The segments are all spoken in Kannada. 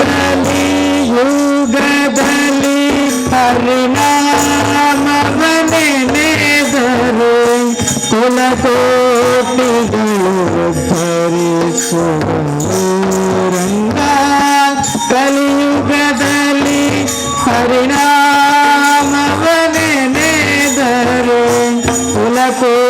ಕಲಿಯುಗದಲ್ಲಿ ಹರಿನಾಮವನೇ ನೆನೆದರೆ ಕುಲಕೋಟಿಗಳು ಧರಿಸುವರು ರಂಗ. ಕಲಿಯುಗದಲ್ಲಿ ಹರಿನಾಮವನೇ ನೆನೆದರೆ ಕುಲಕೋಟಿಗಳು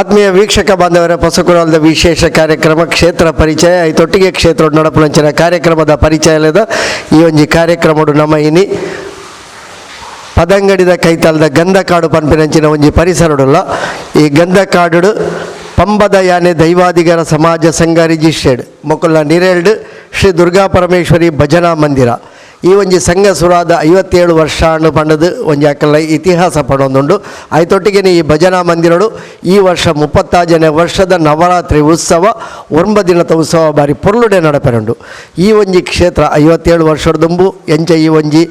ಆತ್ಮೀಯ ವೀಕ್ಷಕ ಬಾಂಧವರ ಪೊಸಕುರಾಲದ ವಿಶೇಷ ಕಾರ್ಯಕ್ರಮ ಕ್ಷೇತ್ರ ಪರಿಚಯ ಐತೊಟ್ಟಿಗೆ ಕ್ಷೇತ್ರ ನಡಪುನಂಚಿನ ಕಾರ್ಯಕ್ರಮದ ಪರಿಚಯದ ಈ ಒಂಜಿ ಕಾರ್ಯಕ್ರಮಡು ನಮ್ಮ ಇನಿ ಪದಂಗಡಿದ ಕೈತಾಲದ ಗಂಧಕಾಡು ಪನ್ಪಿನಂಚಿನ ಒಂಜಿ ಪರಿಸರಡುಲ್ಲ. ಈ ಗಂಧಕಾಡು ಪಂಬದ ಯಾನೆ ದೈವಾದಿಗರ ಸಮಾಜ ಸಂಘ ರಿಜಿಸ್ಟರ್ಡ್ ಮೊಕುಲ್ಲ ನಿರೇಲ್ಡ್ ಶ್ರೀ ದುರ್ಗಾ ಪರಮೇಶ್ವರಿ ಭಜನಾ ಮಂದಿರ. ಈ ಒಂಜಿ ಸಂಘ ಸುರಾದ 57 ವರ್ಷ ಅನ್ನು ಪಂಡದು ಒಂಜಿ ಅಕ್ಕಲ ಇತಿಹಾಸ ಪಡೊಂದುಂಡು. ಐತೊಟ್ಟಿಗೆ ಈ ಭಜನಾ ಮಂದಿರಡು ಈ ವರ್ಷ 36ನೇ ವರ್ಷದ ನವರಾತ್ರಿ ಉತ್ಸವ 9 ದಿನದ ಉತ್ಸವ ಬಾರಿ ಪೊರ್ಲುಡೆ ನಡಪೆರಂಡು. ಈ ಒಂಜಿ ಕ್ಷೇತ್ರ 57 ವರ್ಷದ ದುಂಬು ಎಂಚ ಈ ಒಂಜಿ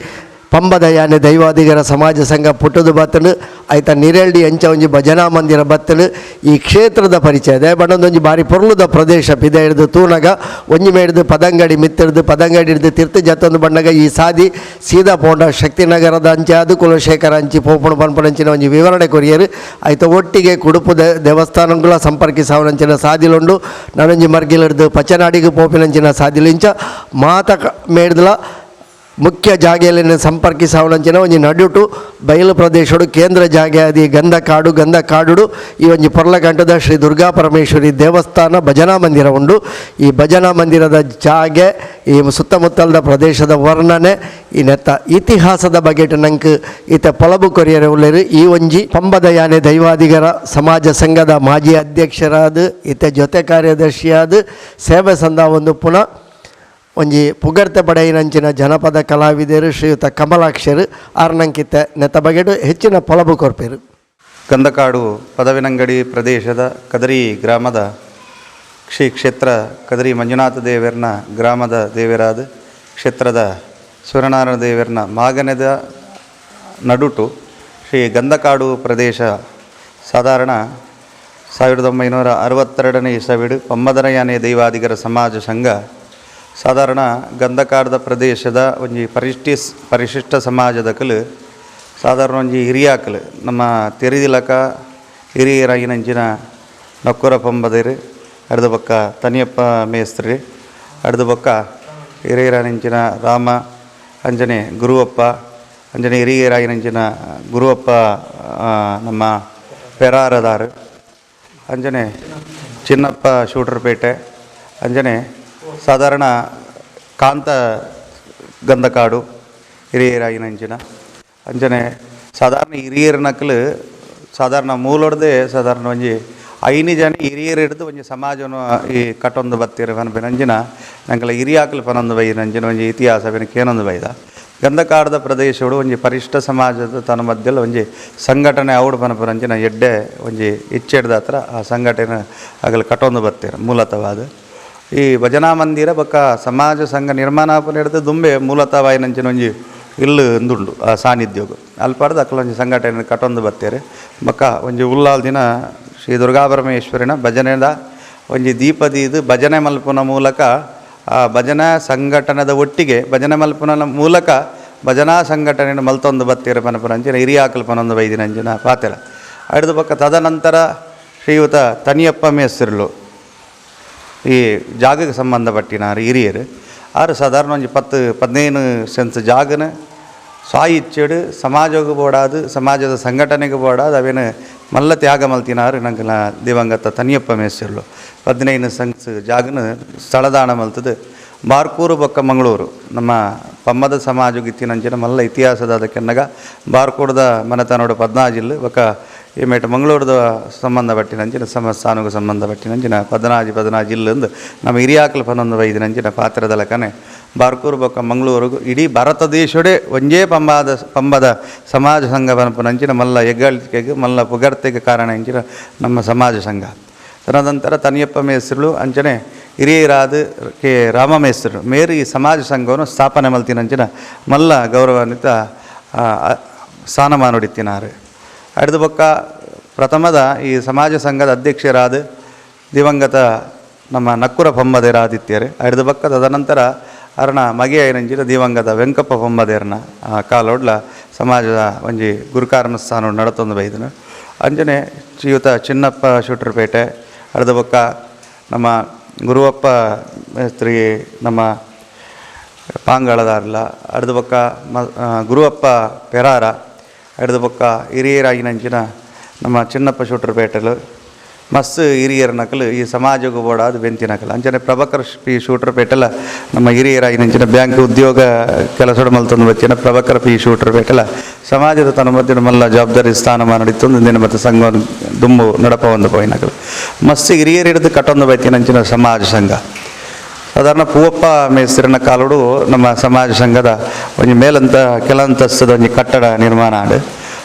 ಪಂಬದ ಯಾನೆ ದೈವಾದಿಗರ ಸಮಾಜ ಸಂಘ ಪುಟ್ಟದು ಬತ್ತಲು ಆಯ್ತ ನಿರೇಲ್ಡಿ ಎಂಚ ಒಂಜಿ ಭಜನಾ ಮಂದಿರ ಬತ್ತಲು ಈ ಕ್ಷೇತ್ರದ ಪರಿಚಯ ಬಣ್ಣದೊಂಜಿ ಬಾರಿ ಪೊರ್ಲುದ ಪ್ರದೇಶ ಪಿದ ಹಿಡಿದು ತೂನಗ ಒಂಜಿ ಮೇಡ್ದು ಪದಂಗಡಿ ಮಿತ್ತಿಡ್ದು ಪದಂಗಡಿ ಹಿಡಿದು ತೀರ್ಥ ಜತ್ತೊಂದು ಬಣ್ಣಗ ಈ ಸಾದಿ ಸೀದಾ ಪೋಂಡ ಶಕ್ತಿನಗರದ ಅಂಚೆ ಅದು ಕುಲಶೇಖರ ಅಂಚಿ ಪೋಪುಣ ಪನ್ಪಣಂಚಿನ ಒಂಜಿ ವಿವರಣೆ ಕೊರಿಯರು ಆಯ್ತ ಒಟ್ಟಿಗೆ ಕುಡುಪು ದೇವಸ್ಥಾನಗಳ ಸಂಪರ್ಕಿಸಾವನಂಚಿನ ಸಾದಿಲುಂಡು. ನನೊಂಜಿ ಮರ್ಗಿಲಿಡ್ದು ಪಚ್ಚನಾಡಿಗೆ ಪೋಪಿನಂಚಿನ ಸಾದಿಲಿಂಚ ಮಾತ ಮೇಡ್ದಲ ಮುಖ್ಯ ಜಾಗೆಯಲ್ಲಿ ಸಂಪರ್ಕಿಸಾವನಂಚಿನ ಒಂಜಿ ನಡುಟು ಬಯಲು ಪ್ರದೇಶಡು ಕೇಂದ್ರ ಜಾಗೆ ಅದಿ ಗಂಧಕಾಡು ಈ ಒಂಜಿ ಪೊರ್ಲಗಂಟದ ಶ್ರೀ ದುರ್ಗಾ ಪರಮೇಶ್ವರಿ ದೇವಸ್ಥಾನ ಭಜನಾ ಮಂದಿರ ಉಂಡು. ಈ ಭಜನಾ ಮಂದಿರದ ಜಾಗೆ ಈ ಸುತ್ತಮುತ್ತಲದ ಪ್ರದೇಶದ ವರ್ಣನೆ ಈ ನೆತ್ತ ಇತಿಹಾಸದ ಬಗೆಟ್ ನಂಗೆ ಈತ ಪೊಲಬು ಕೊರಿಯರೆ ಉಳ್ಳರು. ಈ ಒಂಜಿ ಪಂಬದ ಯಾನೆ ದೈವಾದಿಗರ ಸಮಾಜ ಸಂಘದ ಮಾಜಿ ಅಧ್ಯಕ್ಷರಾದ ಈತ ಜೊತೆ ಕಾರ್ಯದರ್ಶಿಯಾದ ಸೇವೆ ಸಂದ ಒಂದು ಪುನಃ ಒಂಜಿ ಪುಗರ್ತೆ ಪಡೆಯಿನಂಚಿನ ಜನಪದ ಕಲಾವಿದರು ಶ್ರೀಯುತ ಕಮಲಾಕ್ಷರು ಆರ್ನಂಕಿತ್ತ ನೆತ್ತ ಬಗೆಡು ಹೆಚ್ಚಿನ ಪೊಲಬು ಕೊರ್ಪೇರು. ಗಂಧಕಾಡು ಪದವಿನಂಗಡಿ ಪ್ರದೇಶದ ಕದರಿ ಗ್ರಾಮದ ಶ್ರೀ ಕ್ಷೇತ್ರ ಕದರಿ ಮಂಜುನಾಥ ದೇವರನ ಗ್ರಾಮದ ದೇವರಾದ ಕ್ಷೇತ್ರದ ಸೂರ್ಯನಾರಾಯಣ ದೇವರನ ಮಾಗನೆದ ನಡುಟು ಶ್ರೀ ಗಂಧಕಾಡು ಪ್ರದೇಶ ಸಾಧಾರಣ 1962ನೇ ಇಸವಿಡು ಪಂಬದರ ಯಾನೆ ದೈವಾದಿಗರ ಸಮಾಜ ಸಂಘ ಸಾಧಾರಣ ಗಂಧಕಾಡದ ಪ್ರದೇಶದ ಒಂಜಿ ಪರಿಶಿಷ್ಟ ಸಮಾಜದಕಲು ಸಾಧಾರಣ ಒಂಜಿ ಹಿರಿಯಾಕಲು ನಮ್ಮ ತೆರಿದಿಲಕ ಹಿರಿಯರಾಗಿನಂಚಿನ ನಕ್ಕೂರ ಪಂಬದಿರು ಅಡ್ದ ಪಕ್ಕ ತನಿಯಪ್ಪ ಮೇಸ್ತ್ರಿ ಅಡ್ದ ಪಕ್ಕ ಹಿರಿಯರಾಗಿನಂಚಿನ ರಾಮ ಅಂಜನೆ ಗುರುವಪ್ಪ ಅಂಜನೆ ಹಿರಿಯರಾಗಿನಂಚಿನ ಗುರುವಪ್ಪ ನಮ್ಮ ಪೆರಾರದಾರು ಅಂಜನೆ ಚಿನ್ನಪ್ಪ ಶೂಟರ್ಪೇಟೆ ಅಂಜನೆ ಸಾಧಾರಣ ಕಾಂತ ಗಂಧಕಾಡು ಹಿರಿಯರಾಗಿನಂಚಿನ ಅಂಜನೆ ಸಾಧಾರಣ ಹಿರಿಯರ ನಕಲು ಸಾಧಾರಣ ಮೂಲೊಡ್ದೆ ಸಾಧಾರಣ ಒಂಜಿ 5 ಜನ ಹಿರಿಯರು ಹಿಡಿದು ಒಂಜಿ ಸಮಾಜವನ್ನು ಈ ಕಟ್ಟೊಂದು ಬತ್ತಿರ ಪನಪಿನಂಜಿನ ನಂಗೆಲ್ಲ ಹಿರಿಯಾಕಲು ಪನೊಂದು ಬೈದಂಚಿನ ಒಂಜಿ ಇತಿಹಾಸ ಏನೊಂದು ಬೈದ ಗಂಧಕಾಡದ ಪ್ರದೇಶಗಳು ಒಂಜಿ ಪರಿಷ್ಠ ಸಮಾಜದ ತನ್ನ ಮಧ್ಯದಲ್ಲಿ ಒಂಜಿ ಸಂಘಟನೆ ಔಡು ಪನಪರಂಚಿನ ಎಡ್ಡೆ ಒಂಜಿ ಇಚ್ಛೆಡ್ದ ಹತ್ರ ಆ ಸಂಘಟನೆ ಆಗಲು ಕಟ್ಟೊಂದು ಬತ್ತಿರ ಮೂಲತವಾದ ಈ ಭಜನಾ ಮಂದಿರ ಬೊಕ್ಕ ಸಮಾಜ ಸಂಘ ನಿರ್ಮಾಣ ಹಿಡಿದು ದುಂಬೆ ಮೂಲತವಾಯಿನಂಚಿನ ಒಂಜಿ ಇಲ್ಲು ಅಂದುಂಡು ಆ ಸಾನ್ನಿಧ್ಯೋಗ ಅಲ್ಪಾರ್ದು ಅಕ್ಕಲ ಒಂಜಿ ಸಂಘಟನೆ ಕಟ್ಟೊಂದು ಬತ್ತೇರೆ ಬೊಕ್ಕ ಒಂಜಿ ಉಲ್ಲಾಲ್ ದಿನ ಶ್ರೀ ದುರ್ಗಾ ಪರಮೇಶ್ವರಿನ ಭಜನೆದ ಒಂಜಿ ದೀಪದೀದು ಭಜನೆ ಮಲ್ಪುನ ಮೂಲಕ ಆ ಭಜನಾ ಸಂಘಟನೆದ ಒಟ್ಟಿಗೆ ಭಜನೆ ಮಲ್ಪುನ ಮೂಲಕ ಭಜನಾ ಸಂಘಟನೆಯನ್ನು ಮಲ್ತೊಂದು ಬತ್ತೇರೆ ಪನಪರಂಚಿನ ಹಿರಿಯಾಕಲ್ ಪನೊಂದು ಬೈದಿನಂಚಿನ ಪಾತೆರ ಹಿಡಿದು ಬೊಕ್ಕ ತದನಂತರ ಶ್ರೀಯುತ ತನಿಯಪ್ಪ ಮೇಸ್ತಿರ್ಲು ಈ ಜಾಗಕ್ಕೆ ಸಂಬಂಧಪಟ್ಟಿನಾರು ಹಿರಿಯರು ಆರು ಸಾಧಾರಣ ಒಂಜಿ 10-15 ಸೆನ್ಸ್ ಜಾಗನ ಸಾಯಿಚ್ಚೆಡು ಸಮಾಜಕ್ಕೆ ಬೋಡಾದು ಸಮಾಜದ ಸಂಘಟನೆಗೆ ಬೋಡಾದು ಅವೇನು ಮಲ್ಲ ತ್ಯಾಗ ಮಲ್ತಿನಾರು ನಂಗೆ ದಿವಂಗತ ತನಿಯಪ್ಪ ಮೇಸ್ತಿರ್ಲು 15 ಸೆನ್ಸ್ ಜಾಗನ ಸ್ಥಳದಾನ ಮಲ್ತದು ಬಾರ್ಕೂರು ಬೊಕ್ಕ ಮಂಗಳೂರು ನಮ್ಮ ಪಮ್ಮದ ಸಮಾಜಕ್ಕೆ ಇತ್ತಿನಂಚಿನ ಮಲ್ಲ ಇತಿಹಾಸದ ಅದಕ್ಕೆನ್ನಗ ಬಾರ್ಕೂರದ ಮನೆತನೋಡು 14 ಜಿಲ್ಲೆ ಬೊಕ್ಕ ಈ ಮೇಟ ಮಂಗಳೂರದ ಸಂಬಂಧಪಟ್ಟಿನಂಚಿನ ಸಂಸ್ಥಾನಕ್ಕೆ ಸಂಬಂಧಪಟ್ಟಿನಂಚಿನ 14 ಜಿಲ್ಲೆಂದು ನಮ್ಮ ಹಿರಿಯಾಕಲು ಪನೊಂದು 5 ನಂಚಿನ ಪಾತ್ರದ ಲೆಕ್ಕನೆ ಬಾರ್ಕೂರು ಬೊಕ್ಕ ಮಂಗಳೂರಿಗೂ ಇಡೀ ಭಾರತ ದೇಶಡೆ ಒಂಜೇ ಪಂಬದ ಸಮಾಜ ಸಂಘ ಪನಪನಂಚಿನ ಮಲ್ಲ ಹೆಗ್ಗಳಿಕೆಗೆ ಮಲ್ಲ ಪುಗರ್ತೆಗೆ ಕಾರಣ ಇಂಚಿನ ನಮ್ಮ ಸಮಾಜ ಸಂಘ. ತದನಂತರ ತನಿಯಪ್ಪ ಮೇಸ್ತ್ರಿಗಳು ಅಂಚನೆ ಹಿರಿಯರಾದ ಕೆ ರಾಮಮೇಶ್ವರು ಮೇರು ಈ ಸಮಾಜ ಸಂಘವನ್ನು ಸ್ಥಾಪನೆ ಮಲ್ತಿನಂಚಿನ ಮಲ್ಲ ಗೌರವಾನ್ವಿತ ಸ್ಥಾನಮಾನ ಹೊಡಿತಿನಾರು. ಅಡ್ದು ಪಕ್ಕ ಪ್ರಥಮದ ಈ ಸಮಾಜ ಸಂಘದ ಅಧ್ಯಕ್ಷರಾದ ದಿವಂಗತ ನಮ್ಮ ನಕ್ಕುರ ಪಂಬದೇರಾದಿತ್ಯರು. ಅಡ್ದು ಪಕ್ಕ ತದನಂತರ ಅರ್ಣ ಮಗೆ ಐನಂಚಿನ ದಿವಂಗತ ವೆಂಕಪ್ಪ ಪಂಬದೇರ್ನ ಕಾಲೋಡ್ಲ ಸಮಾಜದ ಒಂಜಿ ಗುರುಕಾರಣ ಸ್ಥಾನ ನಡತೊಂದು ಬೈದನು. ಅಂಜನೆ ಶ್ರೀಯುತ ಚಿನ್ನಪ್ಪ ಶೂಟ್ರಪೇಟೆ. ಅಡ್ದು ಪಕ್ಕ ನಮ್ಮ ಗುರುವಪ್ಪ ಮೇಸ್ತ್ರಿ ನಮ್ಮ ಪಾಂಗಳದಾರ್ಲ. ಅಡ್ದು ಪಕ್ಕ ಗುರುವಪ್ಪ ಪೆರಾರ. ಅಡ್ದು ಪಕ್ಕ ಹಿರಿಯರಾಗಿನಂಚಿನ ನಮ್ಮ ಚಿನ್ನಪ್ಪ ಶೂಟ್ರಪೇಟೆಲು ಮಸ್ತ್ ಹಿರಿಯರ ನಕಲು ಈ ಸಮಾಜಕ್ಕೂ ಬೋಡಾದ ಬೆಂತಿ ನಕಲು. ಅಂಚನೆ ಪ್ರಭಾಕರ್ ಪಿ ಶೂಟ್ರಪೇಟೆಲ ನಮ್ಮ ಹಿರಿಯರಾಗಿನಂಚಿನ ಬ್ಯಾಂಕ್ ಉದ್ಯೋಗ ಕೆಲಸ ಮಲ್ತೊಂದು ಬಚ್ಚಿನ ಪ್ರಭಾಕರ್ ಪಿ ಶೂಟ್ರಪೇಟೆಲ ಸಮಾಜದ ತನ್ನ ಮಧ್ಯೆ ಮಲ್ಲ ಜವಾಬ್ದಾರಿ ಸ್ಥಾನಮಾನ ನಡೀತೊಂದು ದಿನ ಮತ್ತು ಸಂಘವನ್ನು ದುಂಬು ನಡಪ ಒಂದು ಪೋಯಿನಕಲು ಮಸ್ತ್ ಹಿರಿಯರು ಹಿಡಿದು ಕಟ್ಟೊಂದು ಬೈತಿನಂಚಿನ ಸಮಾಜ ಸಂಘ. ಸಾಧಾರಣ ಪೂವಪ್ಪ ಮೇಸ್ತಿರನ ಕಾಲೋಡು ನಮ್ಮ ಸಮಾಜ ಸಂಘದ ಒಂಜಿ ಮೇಲಂತ ಕೆಲಂತಸ್ತದ ಒಂಜಿ ಕಟ್ಟಡ ನಿರ್ಮಾಣ ಆಡು.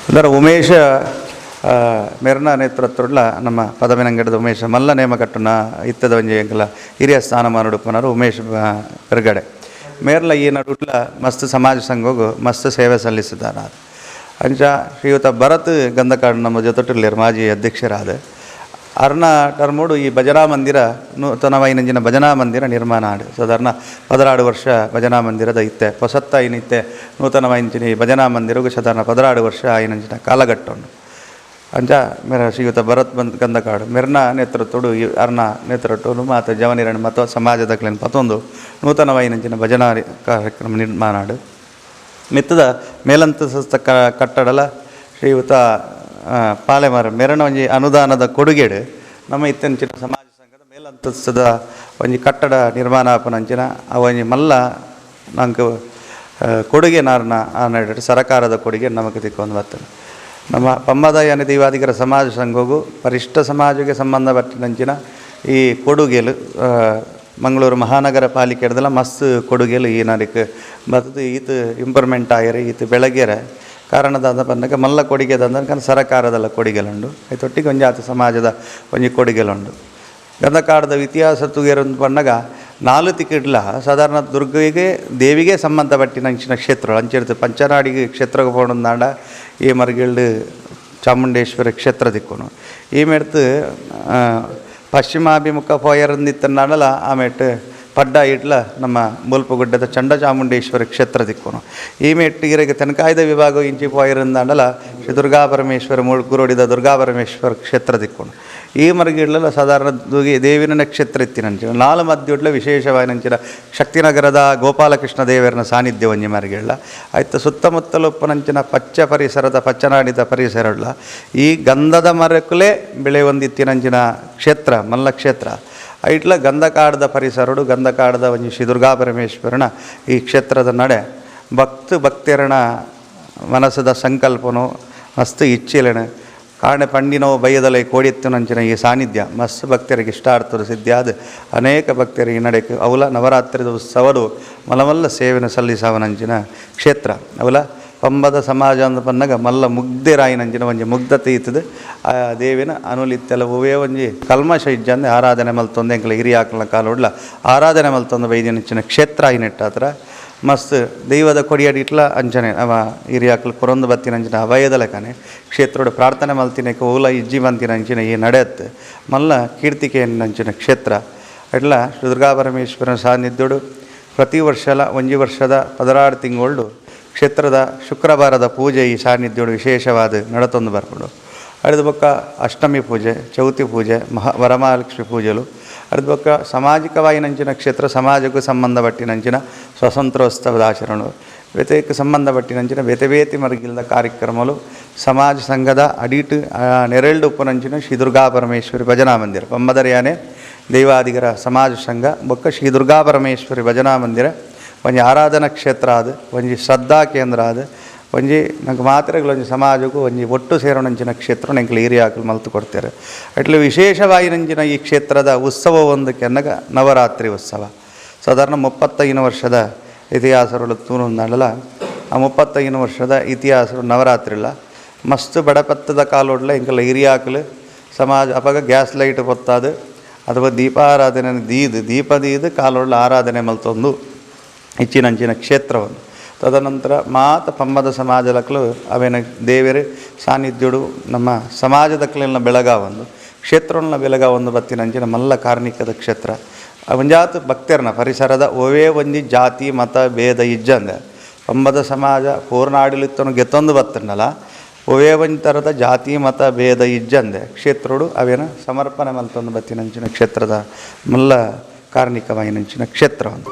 ಅಂದರೆ ಉಮೇಶ ಮೆರ್ನ ನೇತೃತ್ವಡ್ಲ ನಮ್ಮ ಪದವಿನಂಗಡದ ಉಮೇಶ ಮಲ್ಲ ನೇಮ ಕಟ್ಟುನ ಇತ್ತದ ಒಂಜಿ ಎಂಕಲ ಹಿರಿಯ ಸ್ಥಾನಮಾನ ಉಡುಪನರು ಉಮೇಶ್ ಪೆರ್ಗಡೆ ಮೇರ್ಲ ಈ ನಡುಟ್ಲ ಮಸ್ತ್ ಸಮಾಜ ಸಂಘಗೂ ಮಸ್ತ್ ಸೇವೆ ಸಲ್ಲಿಸಿದ್ದಾರೆ. ಅಂಚ ಶ್ರೀಯುತ ಭರತ್ ಗಂಧಕಾಡು ನಮ್ಮ ಜೊತೆಲಿರು ಮಾಜಿ ಅಧ್ಯಕ್ಷರಾದ ಅರ್ಣ ಟರ್ಮೋಡು ಈ ಭಜನಾ ಮಂದಿರ ನೂತನವೈನಂಜಿನ ಭಜನಾ ಮಂದಿರ ನಿರ್ಮಾಣ ಆಡು. ಸಾಧಾರಣ 16 ವರ್ಷ ಭಜನಾ ಮಂದಿರದ ಇತ್ತೆ ಹೊಸತ್ತ ಐನಿತ್ತೆ ನೂತನವೈಂಚಿನ ಈ ಭಜನಾ ಮಂದಿರಗೂ ಸಾಧಾರಣ 16 ವರ್ಷ ಐನಂಚಿನ ಕಾಲಘಟ್ಟವನ್ನು ಅಂಚ ಮೇರ ಶ್ರೀಯುತ ಭರತ್ ಗಂಧಕಾಡು ಮೆರ್ನ ನೇತೃತ್ವಡು ಈ ಅರ್ಣ ನೇತೃತ್ವಡು ಮತ್ತು ಜವನಿರಣಿ ಮತ್ತು ಸಮಾಜದ ಕ್ಲೇನ್ ಮತ್ತೊಂದು ನೂತನವೈನಂಚಿನ ಭಜನಾ ಕಾರ್ಯಕ್ರಮ ನಿರ್ಮಾಣ ಆಡು. ಮಿತ್ತದ ಮೇಲಂತಸ್ತ ಕಟ್ಟಡಲ ಶ್ರೀಯುತ ಪಾಲೆಮಾರ ಮೆರಣ ಒಂಜಿ ಅನುದಾನದ ಕೊಡುಗೆಡು ನಮ್ಮ ಇತ್ತೆಂಚಿನ ಸಮಾಜ ಸಂಘದ ಮೇಲಂತಸ್ತದ ಒಂಜಿ ಕಟ್ಟಡ ನಿರ್ಮಾಣ ಆಪನಂಚಿನ ಅವೊಂಜಿ ಮಲ್ಲ ನಂಗೆ ಕೊಡುಗೆ ನಾರನ ಆ ನಡೆ ಸರಕಾರದ ಕೊಡುಗೆ ನಮಗೆ ತಿಕ್ಕೊಂಡು ಬರ್ತದೆ. ನಮ್ಮ ಪಂಬದಯಾನೆ ದೈವಾಧಿಕರ ಸಮಾಜ ಸಂಘಗೂ ಪರಿಷ್ಠ ಸಮಾಜಕ್ಕೆ ಸಂಬಂಧಪಟ್ಟಿನಂಚಿನ ಈ ಕೊಡುಗೆಲು ಮಂಗಳೂರು ಮಹಾನಗರ ಪಾಲಿಕೆ ಹಿಡ್ದಲ್ಲ ಮಸ್ತ್ ಕೊಡುಗೆಲು ಈ ನಡಕ್ಕೆ ಬರ್ತದೆ. ಈತು ಇಂಪ್ರೂವ್ಮೆಂಟ್ ಆಗ್ಯರೆ ಈತು ಬೆಳಗ್ಗೆರೆ ಕಾರಣದಾದ ಪನ್ನಕ್ಕೆ ಮಲ್ಲ ಕೊಡುಗೆದಂದ್ರೆ ಸರಕಾರದಲ್ಲ ಕೊಡುಗೆಲುಂಡು ಐತೊಟ್ಟಿಗೆ ಒಂಜಿ ಆತ ಸಮಾಜದ ಒಂಜಿ ಕೊಡುಗೆಲುಂಡು. ಗಂಧಕಾಡದ ಇತಿಹಾಸ ತೂಗೆರಂದು ಪನ್ನಗ 4 ತಿಕ್ಕಿಡ್ಲ ಸಾಧಾರಣ ದುರ್ಗಿಗೆ ದೇವಿಗೆ ಸಂಬಂಧಪಟ್ಟಿನ ಕ್ಷೇತ್ರಗಳು ಅಂಚಿರ್ತು. ಪಂಚನಾಡಿಗೆ ಕ್ಷೇತ್ರಕ್ಕೆ ಪೋಣಂದಾಂಡ ಈ ಮರ್ಗಿಳ್ದು ಚಾಮುಂಡೇಶ್ವರಿ ಕ್ಷೇತ್ರ ದಿಕ್ಕೋನು ಈ ಮೆಡ್ತು ಪಶ್ಚಿಮಾಭಿಮುಖ ಪೋಯರಂದಿತ್ತಂದಾಂಡಲ ಆಮೇಟ್ ಪಡ್ಡ ಇಟ್ಲ ನಮ್ಮ ಮುಲ್ಪುಗುಡ್ಡದ ಚಂಡ ಚಾಮುಂಡೇಶ್ವರಿ ಕ್ಷೇತ್ರ ದಿಕ್ಕೋನು ಈ ಮೆಟ್ಟು ಇರಗೆ ತೆನಕಾಯ್ದ ವಿಭಾಗ ಇಂಚಿ ಪೋಯರಂದಾಂಡಲ ಶ್ರೀ ದುರ್ಗಾಪರಮೇಶ್ವರ ಮುಳುಗುರೋಡಿದ ದುರ್ಗಾಪರಮೇಶ್ವರ ಕ್ಷೇತ್ರ ದಿಕ್ಕೋನು ಈ ಮರಗಿಡ್ಲ ಸಾಧಾರಣ ದೇವಿನ ನಕ್ಷತ್ರ ಇತ್ತಿನಂಚಿನ 4 ಮಧ್ಯುಡ್ಲ ವಿಶೇಷವಾಯಿನಂಚಿನ ಶಕ್ತಿನಗರದ ಗೋಪಾಲಕೃಷ್ಣ ದೇವರನ ಸಾನ್ನಿಧ್ಯ ಒಂಜಿ ಮರಗಿಡ್ಲ ಆಯ್ತು. ಸುತ್ತಮುತ್ತಲು ಉಪ್ಪನಂಚಿನ ಪಚ್ಚ ಪರಿಸರದ ಪಚ್ಚನಾಡಿದ ಪರಿಸರಡ್ಲ ಈ ಗಂಧದ ಮರಕುಲೇ ಬೆಳೆ ಒಂದಿತ್ತಿನಂಚಿನ ಕ್ಷೇತ್ರ ಮಲ್ಲ ಕ್ಷೇತ್ರ ಐಟ್ಲ ಗಂಧಕಾಡದ ಪರಿಸರಡು ಗಂಧಕಾಡದ ಒಂಜಿ ಶ್ರೀ ದುರ್ಗಾಪರಮೇಶ್ವರನ ಈ ಕ್ಷೇತ್ರದ ನಡೆ ಭಕ್ತಿಯರಣ ಮನಸ್ಸದ ಸಂಕಲ್ಪನೋ ಮಸ್ತ್ ಇಚ್ಛೆಲೆಣ ಕಾಣೆ ಪಂಡಿನೋ ಬಯ್ಯದಲೈ ಕೋಡಿತ್ತುನಂಚಿನ ಈ ಸಾನ್ನಿಧ್ಯ ಮಸ್ತ್ ಭಕ್ತರಿಗೆ ಇಷ್ಟಾರ್ಥರು ಸಿದ್ಧಿಯಾದ ಅನೇಕ ಭಕ್ತರಿಗೆ ನಡೆಕೆ ಅವಲ ನವರಾತ್ರಿದ ಉತ್ಸವಡು ಮಲಮಲ್ಲ ಸೇವೆನ ಸಲ್ಲಿಸವನಂಚಿನ ಕ್ಷೇತ್ರ ಅವಲ ಪಂಬದ ಸಮಾಜ ಅಂದ ಪನ್ನಗ ಮಲ್ಲ ಮುಗ್ಧರಾಯಿನಂಚಿನ ಒಂಜಿ ಮುಗ್ಧತೆ ಇತ್ತದು ಆ ದೇವಿನ ಅನುಲಿತ್ತೆಲ್ಲ ಹೂವೇ ಒಂಜಿ ಕಲ್ಮಶ ಇಜ್ಜಂದೆ ಆರಾಧನೆ ಮಲ್ತೊಂದು ಎಂಕಲ ಹಿರಿಯಾಕಲ ಕಾಲೋಡ್ಲ ಆರಾಧನೆ ಮಲ್ತೊಂದು ಬೈದಿನಂಚಿನ ಕ್ಷೇತ್ರ ಆಯಿನೆಟ್ಟಾತ್ರ ಮಸ್ತ್ ದೈವದ ಕೊಡಿಯಡಿ ಇಟ್ಲ ಅಂಚನೆ ಅವ ಹಿರಿಯಾಕಲು ಪುರೊಂದು ಬತ್ತಿನಂಚಿನ ಅವಯದ ಲೆಕ್ಕನೆ ಕ್ಷೇತ್ರೋಡು ಪ್ರಾರ್ಥನೆ ಮಲ್ತಿನಕ್ಕೆ ಓಲ ಇಜ್ಜಿ ಬಂತಿನಂಚಿನ ಈ ನಡೆಯತ್ತೆ ಮಲ್ಲ ಕೀರ್ತಿಕೆಯಂಚಿನ ಕ್ಷೇತ್ರ ಇಟ್ಲ ಶ್ರೀ ದುರ್ಗಾಪರಮೇಶ್ವರನ ಸಾನ್ನಿಧ್ಯೋಡು ಪ್ರತಿ ವರ್ಷಲ ಒಂಜಿ ವರ್ಷದ 16 ತಿಂಗಳು ಕ್ಷೇತ್ರದ ಶುಕ್ರವಾರದ ಪೂಜೆ ಈ ಸಾನ್ನಿಧ್ಯೋಡು ವಿಶೇಷವಾದ ನಡತೊಂದು ಬರ್ಕೊಂಡು ಅಡಿದ ಪಕ್ಕ ಅಷ್ಟಮಿ ಪೂಜೆ ಚೌತಿ ಪೂಜೆ ವರಮಹಾಲಕ್ಷ್ಮಿ ಪೂಜೆಲು ಅಡಿದ ಪಕ್ಕ ಸಾಮಾಜಿಕವಾಯಿನಂಚಿನ ಕ್ಷೇತ್ರ ಸಮಾಜಕ್ಕೂ ಸಂಬಂಧಪಟ್ಟಿನಂಚಿನ ಸ್ವಾತಂತ್ರ್ಯೋತ್ಸವದ ಆಚರಣೆ ವ್ಯತೆಗೆ ಸಂಬಂಧಪಟ್ಟಿನಂಚಿನ ವ್ಯತೆ ಮರಗಿಲ್ಲದ ಕಾರ್ಯಕ್ರಮಗಳು ಸಮಾಜ ಸಂಘದ ಅಡಿಟ್ ನೆರಳು ಉಪ್ಪುನಂಚಿನ ಶ್ರೀ ದುರ್ಗಾಪರಮೇಶ್ವರಿ ಭಜನಾ ಮಂದಿರ ಪಂಬದರಯಾನೆ ದೈವಾದಿಗರ ಸಮಾಜ ಸಂಘ ಬೊಕ್ಕ ಶ್ರೀ ದುರ್ಗಾಪರಮೇಶ್ವರಿ ಭಜನಾ ಮಂದಿರ ಒಂಜಿ ಆರಾಧನಾ ಕ್ಷೇತ್ರ ಆದ ಒಂಜಿ ಶ್ರದ್ಧಾ ಕೇಂದ್ರ ಆದ ಒಂಜಿ ನಂಗೆ ಮಾತ್ರೆಗಳು ಒಂಜಿ ಸಮಾಜಕ್ಕೂ ಒಂಜಿ ಒಟ್ಟು ಸೇರೋಣಂಚಿನ ಕ್ಷೇತ್ರ ನಂಗೆ ಹಿರಿಯಾಕಲು ಮಲ್ತು ಕೊಡ್ತಾರೆ. ಅಟ್ಲೆ ವಿಶೇಷವಾಯಿನಂಚಿನ ಈ ಕ್ಷೇತ್ರದ ಉತ್ಸವ ಒಂದು ಕೆನ್ನಗ ನವರಾತ್ರಿ ಉತ್ಸವ ಸಾಧಾರಣ 35 ವರ್ಷದ ಇತಿಹಾಸಗಳು ತೂನೊಂದಲ್ಲ ಆ 35 ವರ್ಷದ ಇತಿಹಾಸ ನವರಾತ್ರಿಲ್ಲ ಮಸ್ತ್ ಬಡಪತ್ತದ ಕಾಲೋಡ್ಲ ಇಂಕಲ್ಲ ಹಿರಿಯಾಕಲು ಸಮಾಜ ಅಪಗ ಗ್ಯಾಸ್ ಲೈಟ್ ಪೊತ್ತಾದು ಅಥವಾ ದೀಪಾರಾಧನೆ ದೀಪ ಕಾಲೊಳ್ಳ ಆರಾಧನೆ ಮಲ್ತೊಂದು ಇಚ್ಚಿನಂಚಿನ ಕ್ಷೇತ್ರವನ್ನು ತದನಂತರ ಮಾತ ಪಂಬದ ಸಮಾಜದಕ್ಕಲು ಅವೇನ ದೇವರೇ ಸಾನ್ನಿಧ್ಯುಡು ನಮ್ಮ ಸಮಾಜದಕ್ಕಲಿನ ಬೆಳಗಾವೊಂದು ಕ್ಷೇತ್ರನ ಬೆಳಗಾವೊಂದು ಬತ್ತಿನಂಚಿನ ಮಲ್ಲ ಕಾರ್ಣಿಕದ ಕ್ಷೇತ್ರ ಒಂಜಾತು ಭಕ್ತರನ ಪರಿಸರದ ಒವೇ ಒಂಜಿ ಜಾತಿ ಮತ ಭೇದ ಇಜ್ಜಂದೆ ಪಂಬದ ಸಮಾಜ ಪೂರ್ಣಾಡಳಿತನು ಗೆತ್ತೊಂದು ಬತ್ತನಲ್ಲ ಒವೇ ಒಂಜಿ ಥರದ ಜಾತಿ ಮತ ಭೇದ ಇಜ್ಜಂದೆ ಕ್ಷೇತ್ರಡು ಅವೇನ ಸಮರ್ಪಣೆ ಮಲ್ತೊಂದು ಬತ್ತಿನಂಚಿನ ಕ್ಷೇತ್ರದ ಮಲ್ಲ ಕಾರ್ಣಿಕವಾಯಿನಂಚಿನ ಕ್ಷೇತ್ರ ಒಂದು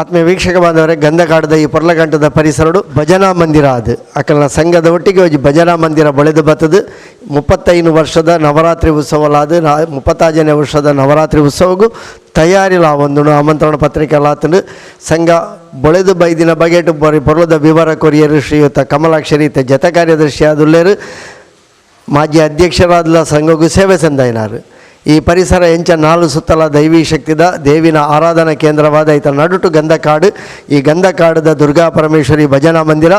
ಆತ್ಮೀಯ ವೀಕ್ಷಕ ಬಾಂಧವರೇ, ಗಂಧಕಾಡದ ಈ ಪೊರ್ಲಗಂಟದ ಪರಿಸರಡು ಭಜನಾ ಮಂದಿರ ಅದು ಅಕಲ್ನ ಸಂಘದ ಒಟ್ಟಿಗೆ ಹೋಗಿ ಭಜನಾ ಮಂದಿರ ಬೆಳೆದು ಬತ್ತದು 35 ವರ್ಷದ ನವರಾತ್ರಿ ಉತ್ಸವಲಾದ 35ನೇ ವರ್ಷದ ನವರಾತ್ರಿ ಉತ್ಸವಗೂ ತಯಾರಿಲ ಒಂದು ಆಮಂತ್ರಣ ಪತ್ರಿಕೆ ಲಾತನು ಸಂಘ ಬೊಳೆದು ಬೈದಿನ ಬಗೆಟು ಪೊರ್ಲದ ವಿವರ ಕೊರಿಯರು ಶ್ರೀಯುತ ಕಮಲಾಕ್ಷರಿ ಜತ ಕಾರ್ಯದರ್ಶಿ ಆದುಲ್ಲೇರು ಮಾಜಿ ಅಧ್ಯಕ್ಷರಾದ ಸಂಘಗೂ ಸೇವೆ ಸಂದಾಯಿನಾರು. ಈ ಪರಿಸರ ಎಂಚ 4 ಸುತ್ತಲ ದೈವಿ ಶಕ್ತಿದ ದೇವಿನ ಆರಾಧನಾ ಕೇಂದ್ರವಾದ ಈತ ನಡುಟು ಗಂಧಕಾಡು. ಈ ಗಂಧಕಾಡದ ದುರ್ಗಾ ಪರಮೇಶ್ವರಿ ಭಜನಾ ಮಂದಿರ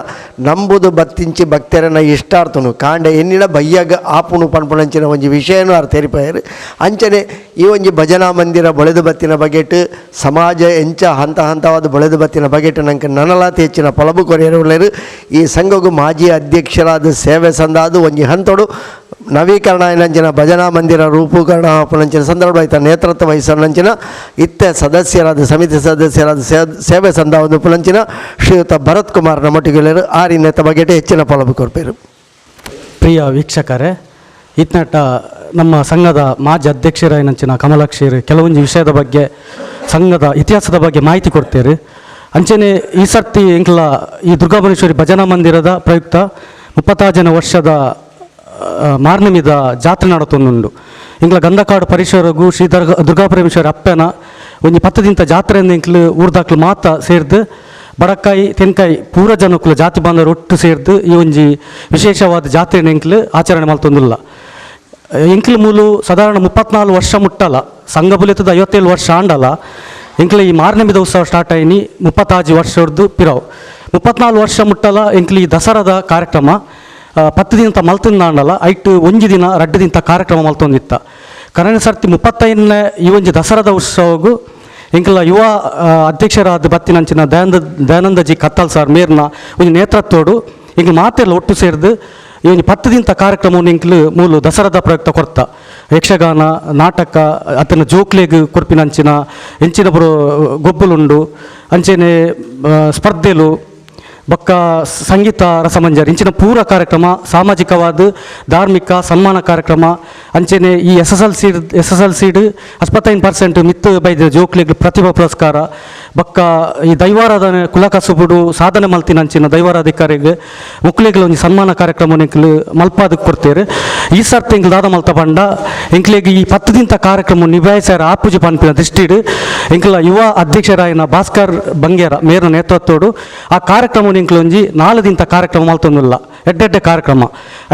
ನಂಬುದು ಬತ್ತಿಂಚಿ ಭಕ್ತರನ್ನ ಇಷ್ಟಾರ್ಥನು ಕಾಂಡೆ ಎನ್ನಿನ ಬಯ್ಯಾಗ ಆಪುನು ಪನ್ಪುಣಂಚಿನ ಒಂಜಿ ವಿಷಯನೂ ಅವ್ರು ತೆರಿಪಾಯರು. ಅಂಚನೆ ಈ ಒಂಜಿ ಭಜನಾ ಮಂದಿರ ಬೊಳೆದು ಬತ್ತಿನ ಬಗೆಟ್ ಸಮಾಜ ಎಂಚ ಹಂತ ಹಂತವಾದ ಬೊಳೆದು ಬತ್ತಿನ ಬಗೆಟ್ ನಂಗೆ ನನಲಾತಿ ಹೆಚ್ಚಿನ ಪೊಲಬು ಕೊರೆಯರು. ಈ ಸಂಘಗೂ ಮಾಜಿ ಅಧ್ಯಕ್ಷರಾದ ಸೇವೆ ಸಂದಾದು ಒಂಜಿ ಹಂತೋಡು ನವೀಕರಣ ಏನಂಚಿನ ಭಜನಾ ಮಂದಿರ ರೂಪೀಕರಣ ಪುನಂಚಿನ ಸಂದರ್ಭ ಆಯ್ತ ನೇತೃತ್ವ ವಹಿಸೋನಂಚಿನ ಇತ್ತೆ ಸದಸ್ಯರಾದ ಸಮಿತಿ ಸದಸ್ಯರಾದ ಸೇವೆ ಸಂದ ಒಂದು ಪುನಂಚಿನ ಶ್ರೀಯುತ ಭರತ್ ಕುಮಾರ್ ನಮ್ಮೊಟ್ಟಿಗೆಲ್ಲರು ಆರಿ ನೇತ ಬಗೆಟ್ ಹೆಚ್ಚಿನ ಪೊಲಬು ಕೊರ್ಪೇರು. ಪ್ರಿಯ ವೀಕ್ಷಕರೇ, ಇತ್ನಟ ನಮ್ಮ ಸಂಘದ ಮಾಜಿ ಅಧ್ಯಕ್ಷರೇನಂಚಿನ ಕಮಲಾಕ್ಷರಿ ಕೆಲವೊಂದು ವಿಷಯದ ಬಗ್ಗೆ ಸಂಘದ ಇತಿಹಾಸದ ಬಗ್ಗೆ ಮಾಹಿತಿ ಕೊಡ್ತೇವೆ. ಅಂಚನೆ ಈ ಸರ್ತಿ ಇಂಕ್ಲ ಈ ದುರ್ಗಾಪರಮೇಶ್ವರಿ ಭಜನಾ ಮಂದಿರದ ಪ್ರಯುಕ್ತ 36ನೇ ವರ್ಷದ ಮಾರ್ನಮಿದ ಜಾತ್ರೆ ನಡತೊಂದುಂಡು. ಇಂಕ್ಲ ಗಂಧಕಾಡು ಪರಿಸರಗೂ ಶ್ರೀ ದುರ್ಗಾಪರಮೇಶ್ವರಿ ಅಪ್ಪನ ಒಂಜಿ 10 ದಿಂತ ಜಾತ್ರೆಯಿಂದ ಇಂಕ್ಲು ಊರ್ದಾಕ್ಲು ಮಾತ ಸೇರ್ದು ಬಡಕಾಯಿ ತೆನ್ಕಾಯಿ ಪೂರ ಜನಕ್ಕಲು ಜಾತಿ ಬಾಂಧವರು ಒಟ್ಟು ಸೇರ್ದು ಈ ಒಂಜಿ ವಿಶೇಷವಾದ ಜಾತ್ರೆನ ಇಂಕ್ಲು ಆಚರಣೆ ಮಲ್ತೊಂದುಲ್ಲ. ಇಂಕ್ಲು ಮೂಲು ಸಾಧಾರಣ 34 ವರ್ಷ ಮುಟ್ಟಲ್ಲ, ಸಂಘ ಬುಲೆತದ 57 ವರ್ಷ ಆಂಡಲ್ಲ. ಇಂಕ್ಲ ಈ ಮಾರ್ನಮಿದ ಉತ್ಸವ ಸ್ಟಾರ್ಟ್ ಆಯ್ನಿ 35 ವರ್ಷದ್ದು ಪಿರಾವ್ 34 ವರ್ಷ ಮುಟ್ಟಲ್ಲ. ಇಂಕ್ಲು ಈ ದಸರಾದ ಕಾರ್ಯಕ್ರಮ 10 ದಿನ ಮಲ್ತಂದಾಂಡಲ್ಲ, ಐಟು 1 ದಿನ 2 ದಿನ ಕಾರ್ಯಕ್ರಮ ಮಲ್ತೊಂದಿತ್ತ. ಕರಣ ಸರ್ತಿ 35ನೇ ಈ ಒಂಜಿ ದಸರಾದ ಉತ್ಸವಗೂ ಇಂಕಲ ಯುವ ಅಧ್ಯಕ್ಷರಾದ ಬತ್ತಿನಂಚಿನ ದಯಾನಂದಜಿ ಕತ್ತಾಲ್ ಸಾರ್ ಮೇರ್ನ ಒಂದು ನೇತೃತ್ವಡು ಇಂಕ ಮಾತೆಲ್ಲ ಒಟ್ಟು ಸೇರಿದು ಈ ಒಂದು 10 ದಿನ ಕಾರ್ಯಕ್ರಮವನ್ನು ಇಂಕ್ಲು ಮೂಲು ದಸರಾದ ಪ್ರಯುಕ್ತ ಕೊರ್ತ ಯಕ್ಷಗಾನ ನಾಟಕ ಅತನ ಜೋಕ್ಲೆಗ್ ಕೊರ್ಪಿನಂಚಿನ ಎಂಚಿನ ಬರೋ ಗೊಬ್ಬಲುಂಡು ಅಂಚೆನೆ ಸ್ಪರ್ಧೆಲು ಬೊಕ್ಕ ಸಂಗೀತ ರಸಮಂಜರಿ ಇಂಚಿನ ಪೂರ ಕಾರ್ಯಕ್ರಮ ಸಾಮಾಜಿಕವಾದ ಧಾರ್ಮಿಕ ಸನ್ಮಾನ ಕಾರ್ಯಕ್ರಮ ಅಂಚೆನೆ ಈ ಎಸ್ ಎಸ್ ಎಲ್ ಸಿಡ್ 65% ಮಿತ್ತು ಬೈದ ಜೋಕ್ಲಿಗೆ ಪ್ರತಿಭಾ ಪುರಸ್ಕಾರ ಬೊಕ್ಕ ಈ ದೈವಾರಾಧನೆ ಕುಲಕಸುಬುಡು ಸಾಧನೆ ಮಲ್ತಿನಂಚಿನ ದೈವಾರಾಧಿಕಾರಿಗೆ ಮುಕ್ಲಿಗೆ ಒಂದು ಸನ್ಮಾನ ಕಾರ್ಯಕ್ರಮ ಇಂಕ್ಲು ಮಲ್ಪಾದಕ್ಕೆ ಕೊಡ್ತೇವೆ. ಈ ಸರ್ತಿ ಇಂಕ್ಲು ದಾದ ಮಲ್ತ ಬಂಡ ಇಂಕ್ಲಿಗೆ ಈ 10 ದಿನ ಕಾರ್ಯಕ್ರಮ ನಿಭಾಯಿಸಾರ ಆಪೂಜಿ ಪನ್ಪಿನ ದೃಷ್ಟಿಡು ಇಂಕ್ಲ ಯುವ ಅಧ್ಯಕ್ಷರಾಯನ ಭಾಸ್ಕರ್ ಬಂಗೇರ ಮೇರ್ನ ನೇತೃತ್ವಡು ಆ ಕಾರ್ಯಕ್ರಮ ಇಂಕ್ಲೊಂಜಿ 4 ದಿನ ಕಾರ್ಯಕ್ರಮ ಮಲ್ತೊಂದುಲ್ಲ ಎಡ್ಡೆಡ್ಡೆ ಕಾರ್ಯಕ್ರಮ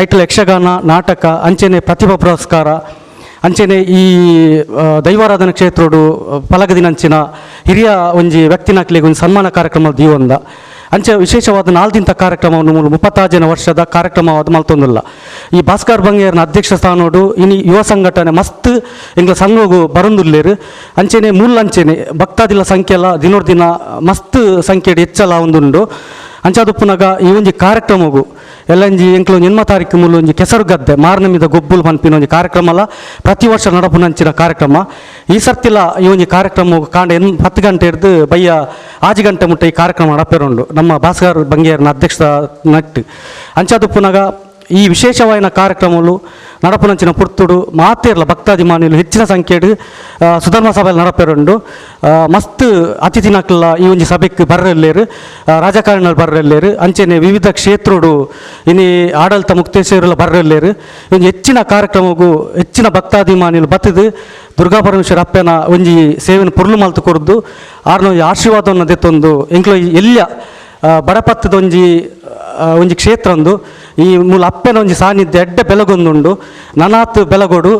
ಐಟ್ಲ ಯಕ್ಷಗಾನ ನಾಟಕ ಅಂಚೆನೆ ಪ್ರತಿಭಾ ಪುರಸ್ಕಾರ ಅಂಚೆನೆ ಈ ದೈವಾರಾಧನಾ ಕ್ಷೇತ್ರಡು ಪಲಗದಿನಂಚಿನ ಹಿರಿಯ ಒಂಜಿ ವ್ಯಕ್ತಿನಕ್ಲಿಗೆ ಒಂದು ಸನ್ಮಾನ ಕಾರ್ಯಕ್ರಮ ದೀವೊಂದ ಅಂಚೆ ವಿಶೇಷವಾದ 4 ದಿನ ಕಾರ್ಯಕ್ರಮವನ್ನು 36ನೇ ವರ್ಷದ ಕಾರ್ಯಕ್ರಮವಾದ ಮಲ್ತೊಂದುಲ್ಲ. ಈ ಭಾಸ್ಕರ್ ಬಂಗೇರ್ನ ಅಧ್ಯಕ್ಷ ಸ್ಥಾನೋಡು ಇನಿ ಯುವ ಸಂಘಟನೆ ಮಸ್ತ್ ಇಂಗ್ಲ ಸಂಘಗೂ ಬರೊಂದುಲ್ಲೇರು ಅಂಚೆನೆ ಮೂಲಂಚೆನೆ ಭಕ್ತಾದಿಲ ಸಂಖ್ಯೆಲ್ಲ ದಿನೋರ್ ದಿನ ಮಸ್ತ್ ಸಂಖ್ಯೆಡು ಹೆಚ್ಚಲ ಒಂದುಂಡು ಅಂಚಾದುಪ್ಪುನಗ ಈ ಒಂಜಿ ಕಾರ್ಯಕ್ರಮಗು ಎಲ್ಲಂಜಿ ಎಂಕ್ಲು ಎನ್ಮ ತಾರೀಕು ಮುಲ್ಲು ಒಂಜಿ ಕೆಸರು ಗದ್ದೆ ಮಾರ್ನಮಿದ ಗೊಬ್ಬುಲು ಪನ್ಪಿನ ಒಂಜಿ ಕಾರ್ಯಕ್ರಮ ಪ್ರತಿ ವರ್ಷ ನಡಪುನಂಚಿನ ಕಾರ್ಯಕ್ರಮ. ಈ ಸರ್ತಿಲ ಈ ಒಂಜಿ ಕಾರ್ಯಕ್ರಮ ಕಾಂಡ 10 ಗಂಟೆ ಹಿಡ್ದು ಬಯ್ಯ 6 ಗಂಟೆ ಮುಟ್ಟ ಈ ಕಾರ್ಯಕ್ರಮ ನಡಪೇರುಂಡು ನಮ್ಮ ಭಾಸ್ಕರ್ ಬಂಗೇರ್ನ ಅಧ್ಯಕ್ಷ ನಟ್ಟು. ಅಂಚಾದುಪ್ಪುನಗ ಈ ವಿಶೇಷವಾದ ಕಾರ್ಯಕ್ರಮಗಳು ನಡಪುನಂಚಿನ ಪುರ್ತುಡು ಮಾತೇರ್ಲ ಭಕ್ತಾದಿಮಾನಿಲು ಹೆಚ್ಚಿನ ಸಂಖ್ಯೆಡು ಸುಧರ್ಮ ಸಭೆಯಲ್ಲಿ ನಡಪೇರುಂಡು. ಮಸ್ತ್ ಅತಿಥಿನಕ್ಲ ಈ ಒಂಜಿ ಸಭೆಗೆ ಬರ್ರೆಲ್ಲೇರು, ರಾಜಕಾರಣಿಗಳು ಬರ್ರೆಲ್ಲೇರು, ಅಂಚೆನೆ ವಿವಿಧ ಕ್ಷೇತ್ರಡು ಇನಿ ಆಡಳಿತ ಮುಕ್ತೇಶ್ವರಲ್ಲ ಬರ್ರೆಲ್ಲೇರು. ಒಂಜಿ ಹೆಚ್ಚಿನ ಕಾರ್ಯಕ್ರಮಗೂ ಹೆಚ್ಚಿನ ಭಕ್ತಾದಿಮಾನಿಲು ಬತ್ತದು ದುರ್ಗಾಪರಮೇಶ್ವರ ಅಪ್ಪನ ಒಂಜಿ ಸೇವೆನ ಪುರ್ಲು ಮಲ್ತು ಕೊಡ್ದು ಆರ್ನ ಆಶೀರ್ವಾದವನ್ನು ದೆತ್ತೊಂದು ಎಂಕ್ಲು ಎಲ್ಲ ಬಡಪತ್ತದ ಒಂಜಿ ಕ್ಷೇತ್ರ ಒಂದು ಈ ಮೂಲ ಅಪ್ಪನ ಒಂಜಿ ಸಾನ್ನಿಧ್ಯ ಎಡ್ಡೆ ಬೆಲಗೊಂದುಂಡು ನನಾತ್ ಬೆಲಗೊಡು.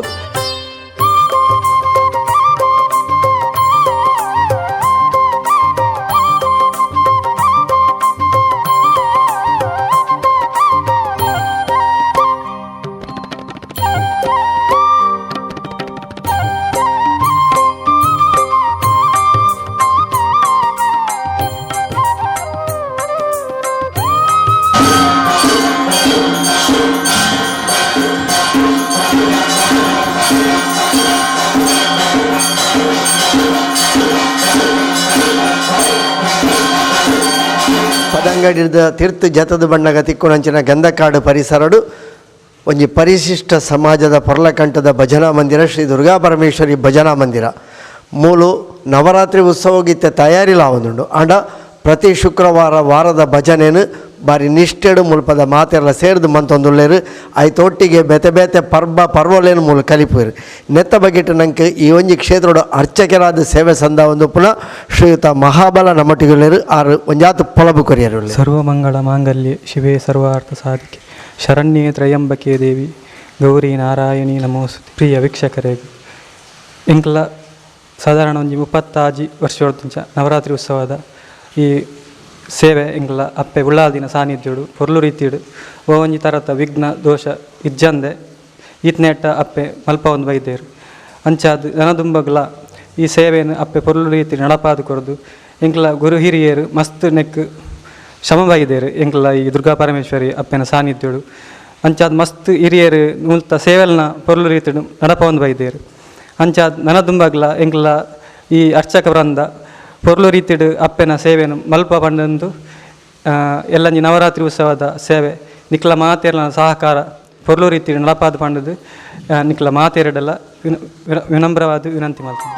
ಪದಂಗಡಿದ ತೀರ್ಥ ಜತದ ಬಣ್ಣಗ ತಿಕ್ಕುನಂಚಿನ ಗಂಧಕಾಡು ಪರಿಸರಡು ಒಂಜಿ ಪರಿಶಿಷ್ಟ ಸಮಾಜದ ಪೊರ್ಲಕಂಠದ ಭಜನಾ ಮಂದಿರ ಶ್ರೀ ದುರ್ಗಾ ಪರಮೇಶ್ವರಿ ಭಜನಾ ಮಂದಿರ ಮೂಲು ನವರಾತ್ರಿ ಉತ್ಸವಗಿತ್ತೆ ತಯಾರಿಲಾವುದುಂಡು. ಆಂಡ ಪ್ರತಿ ಶುಕ್ರವಾರ ವಾರದ ಭಜನೆನು ಬಾರಿ ನಿಷ್ಠೆಡು ಮುಲ್ಪದ ಮಾತೆಲ್ಲ ಸೇರಿದು ಮಂತೊಂದುಳ್ಳೇರು ಐತೊಟ್ಟಿಗೆ ಬೆತೆ ಬೆತೆ ಪರ್ವಲೇನು ಮೂಲ ಕಲಿಪುರು ನೆತ್ತ ಬಗೆಟ್ ನಂಗೆ ಈ ಒಂಜಿ ಕ್ಷೇತ್ರದ ಅರ್ಚಕರಾದ ಸೇವೆ ಸಂದ ಒಂದು ಪುನಃ ಶ್ರೀಯುತ ಮಹಾಬಲ ನಮ್ಮಟಿಗುಳ್ಳೇರು ಆರು ಒಂಜಾತು ಪೊಲಬು ಕೊರಿಯರು. ಸರ್ವಮಂಗಳ ಮಾಂಗಲ್ಯ ಶಿವೇ ಸರ್ವಾರ್ಥ ಸಾಧಿಕೆ ಶರಣ್ಯೇ ತ್ರಯಂಬಕೆ ದೇವಿ ಗೌರಿ ನಾರಾಯಣಿ ನಮೋಸ್ತುತೆ. ಪ್ರಿಯ ವೀಕ್ಷಕರೇ, ಎಂಕ್ಲ ಸಾಧಾರಣ ಒಂಜಿ 30 ವರ್ಷ ನವರಾತ್ರಿ ಉತ್ಸವದ ಈ ಸೇವೆ ಎಂಕ್ಲ ಅಪ್ಪೆ ಉಳ್ಳಾದಿನ ಸಾನ್ನಿಧ್ಯಡು ಪೊರ್ಲು ರೀತಿಡು ಒಂಜಿ ಥರದ ವಿಘ್ನ ದೋಷ ಇಜ್ಜಂದೆ ಈತ್ನೆಟ್ಟ ಅಪ್ಪೆ ಮಲ್ಪ ಒಂದು ಬೈದೇರು ಅಂಚಾದ ನನದುಂಬಗ್ಲ ಈ ಸೇವೆಯನ್ನು ಅಪ್ಪೆ ಪೊರ್ಲು ರೀತಿ ನಡಪಾದು ಕೊರದು ಎಂಕ್ಲ ಗುರು ಹಿರಿಯರು ಮಸ್ತ್ ನೆಕ್ ಶ್ರಮ ಬೈದೇರು ಎಂಕ್ಲ ಈ ದುರ್ಗಾ ಪರಮೇಶ್ವರಿ ಅಪ್ಪೆನ ಸಾನ್ನಿಧ್ಯಡು ಅಂಚಾದ ಮಸ್ತ್ ಹಿರಿಯರು ಮುಲ್ತ ಸೇವೆಲ್ನ ಪೊರ್ಲು ರೀತಿ ನಡಪ ಒಂದು ಬೈದೇರು ಅಂಚಾದ ನನದುಂಬಗ್ಲ ಎಂಕ್ಲ ಈ ಅರ್ಚಕ ವೃಂದ ಪೊರ್ಲು ರೀತಿಡು ಅಪ್ಪೆನ ಸೇವೆಯನ್ನು ಮಲ್ಪ ಪಂಡಂದು ಎಲ್ಲಂಜಿ ನವರಾತ್ರಿ ಉತ್ಸವದ ಸೇವೆ ನಿಕ್ಲ ಮಾತೆರ್ನ ಸಹಕಾರ ಪೊರ್ಲು ರೀತಿ ನಡಪಾದು ಪಂಡದು ನಿಕ್ಲ ಮಾತೆರಡೆಲ್ಲ ವಿನಮ್ರವಾದ ವಿನಂತಿ ಮಾಡ್ತೀನಿ.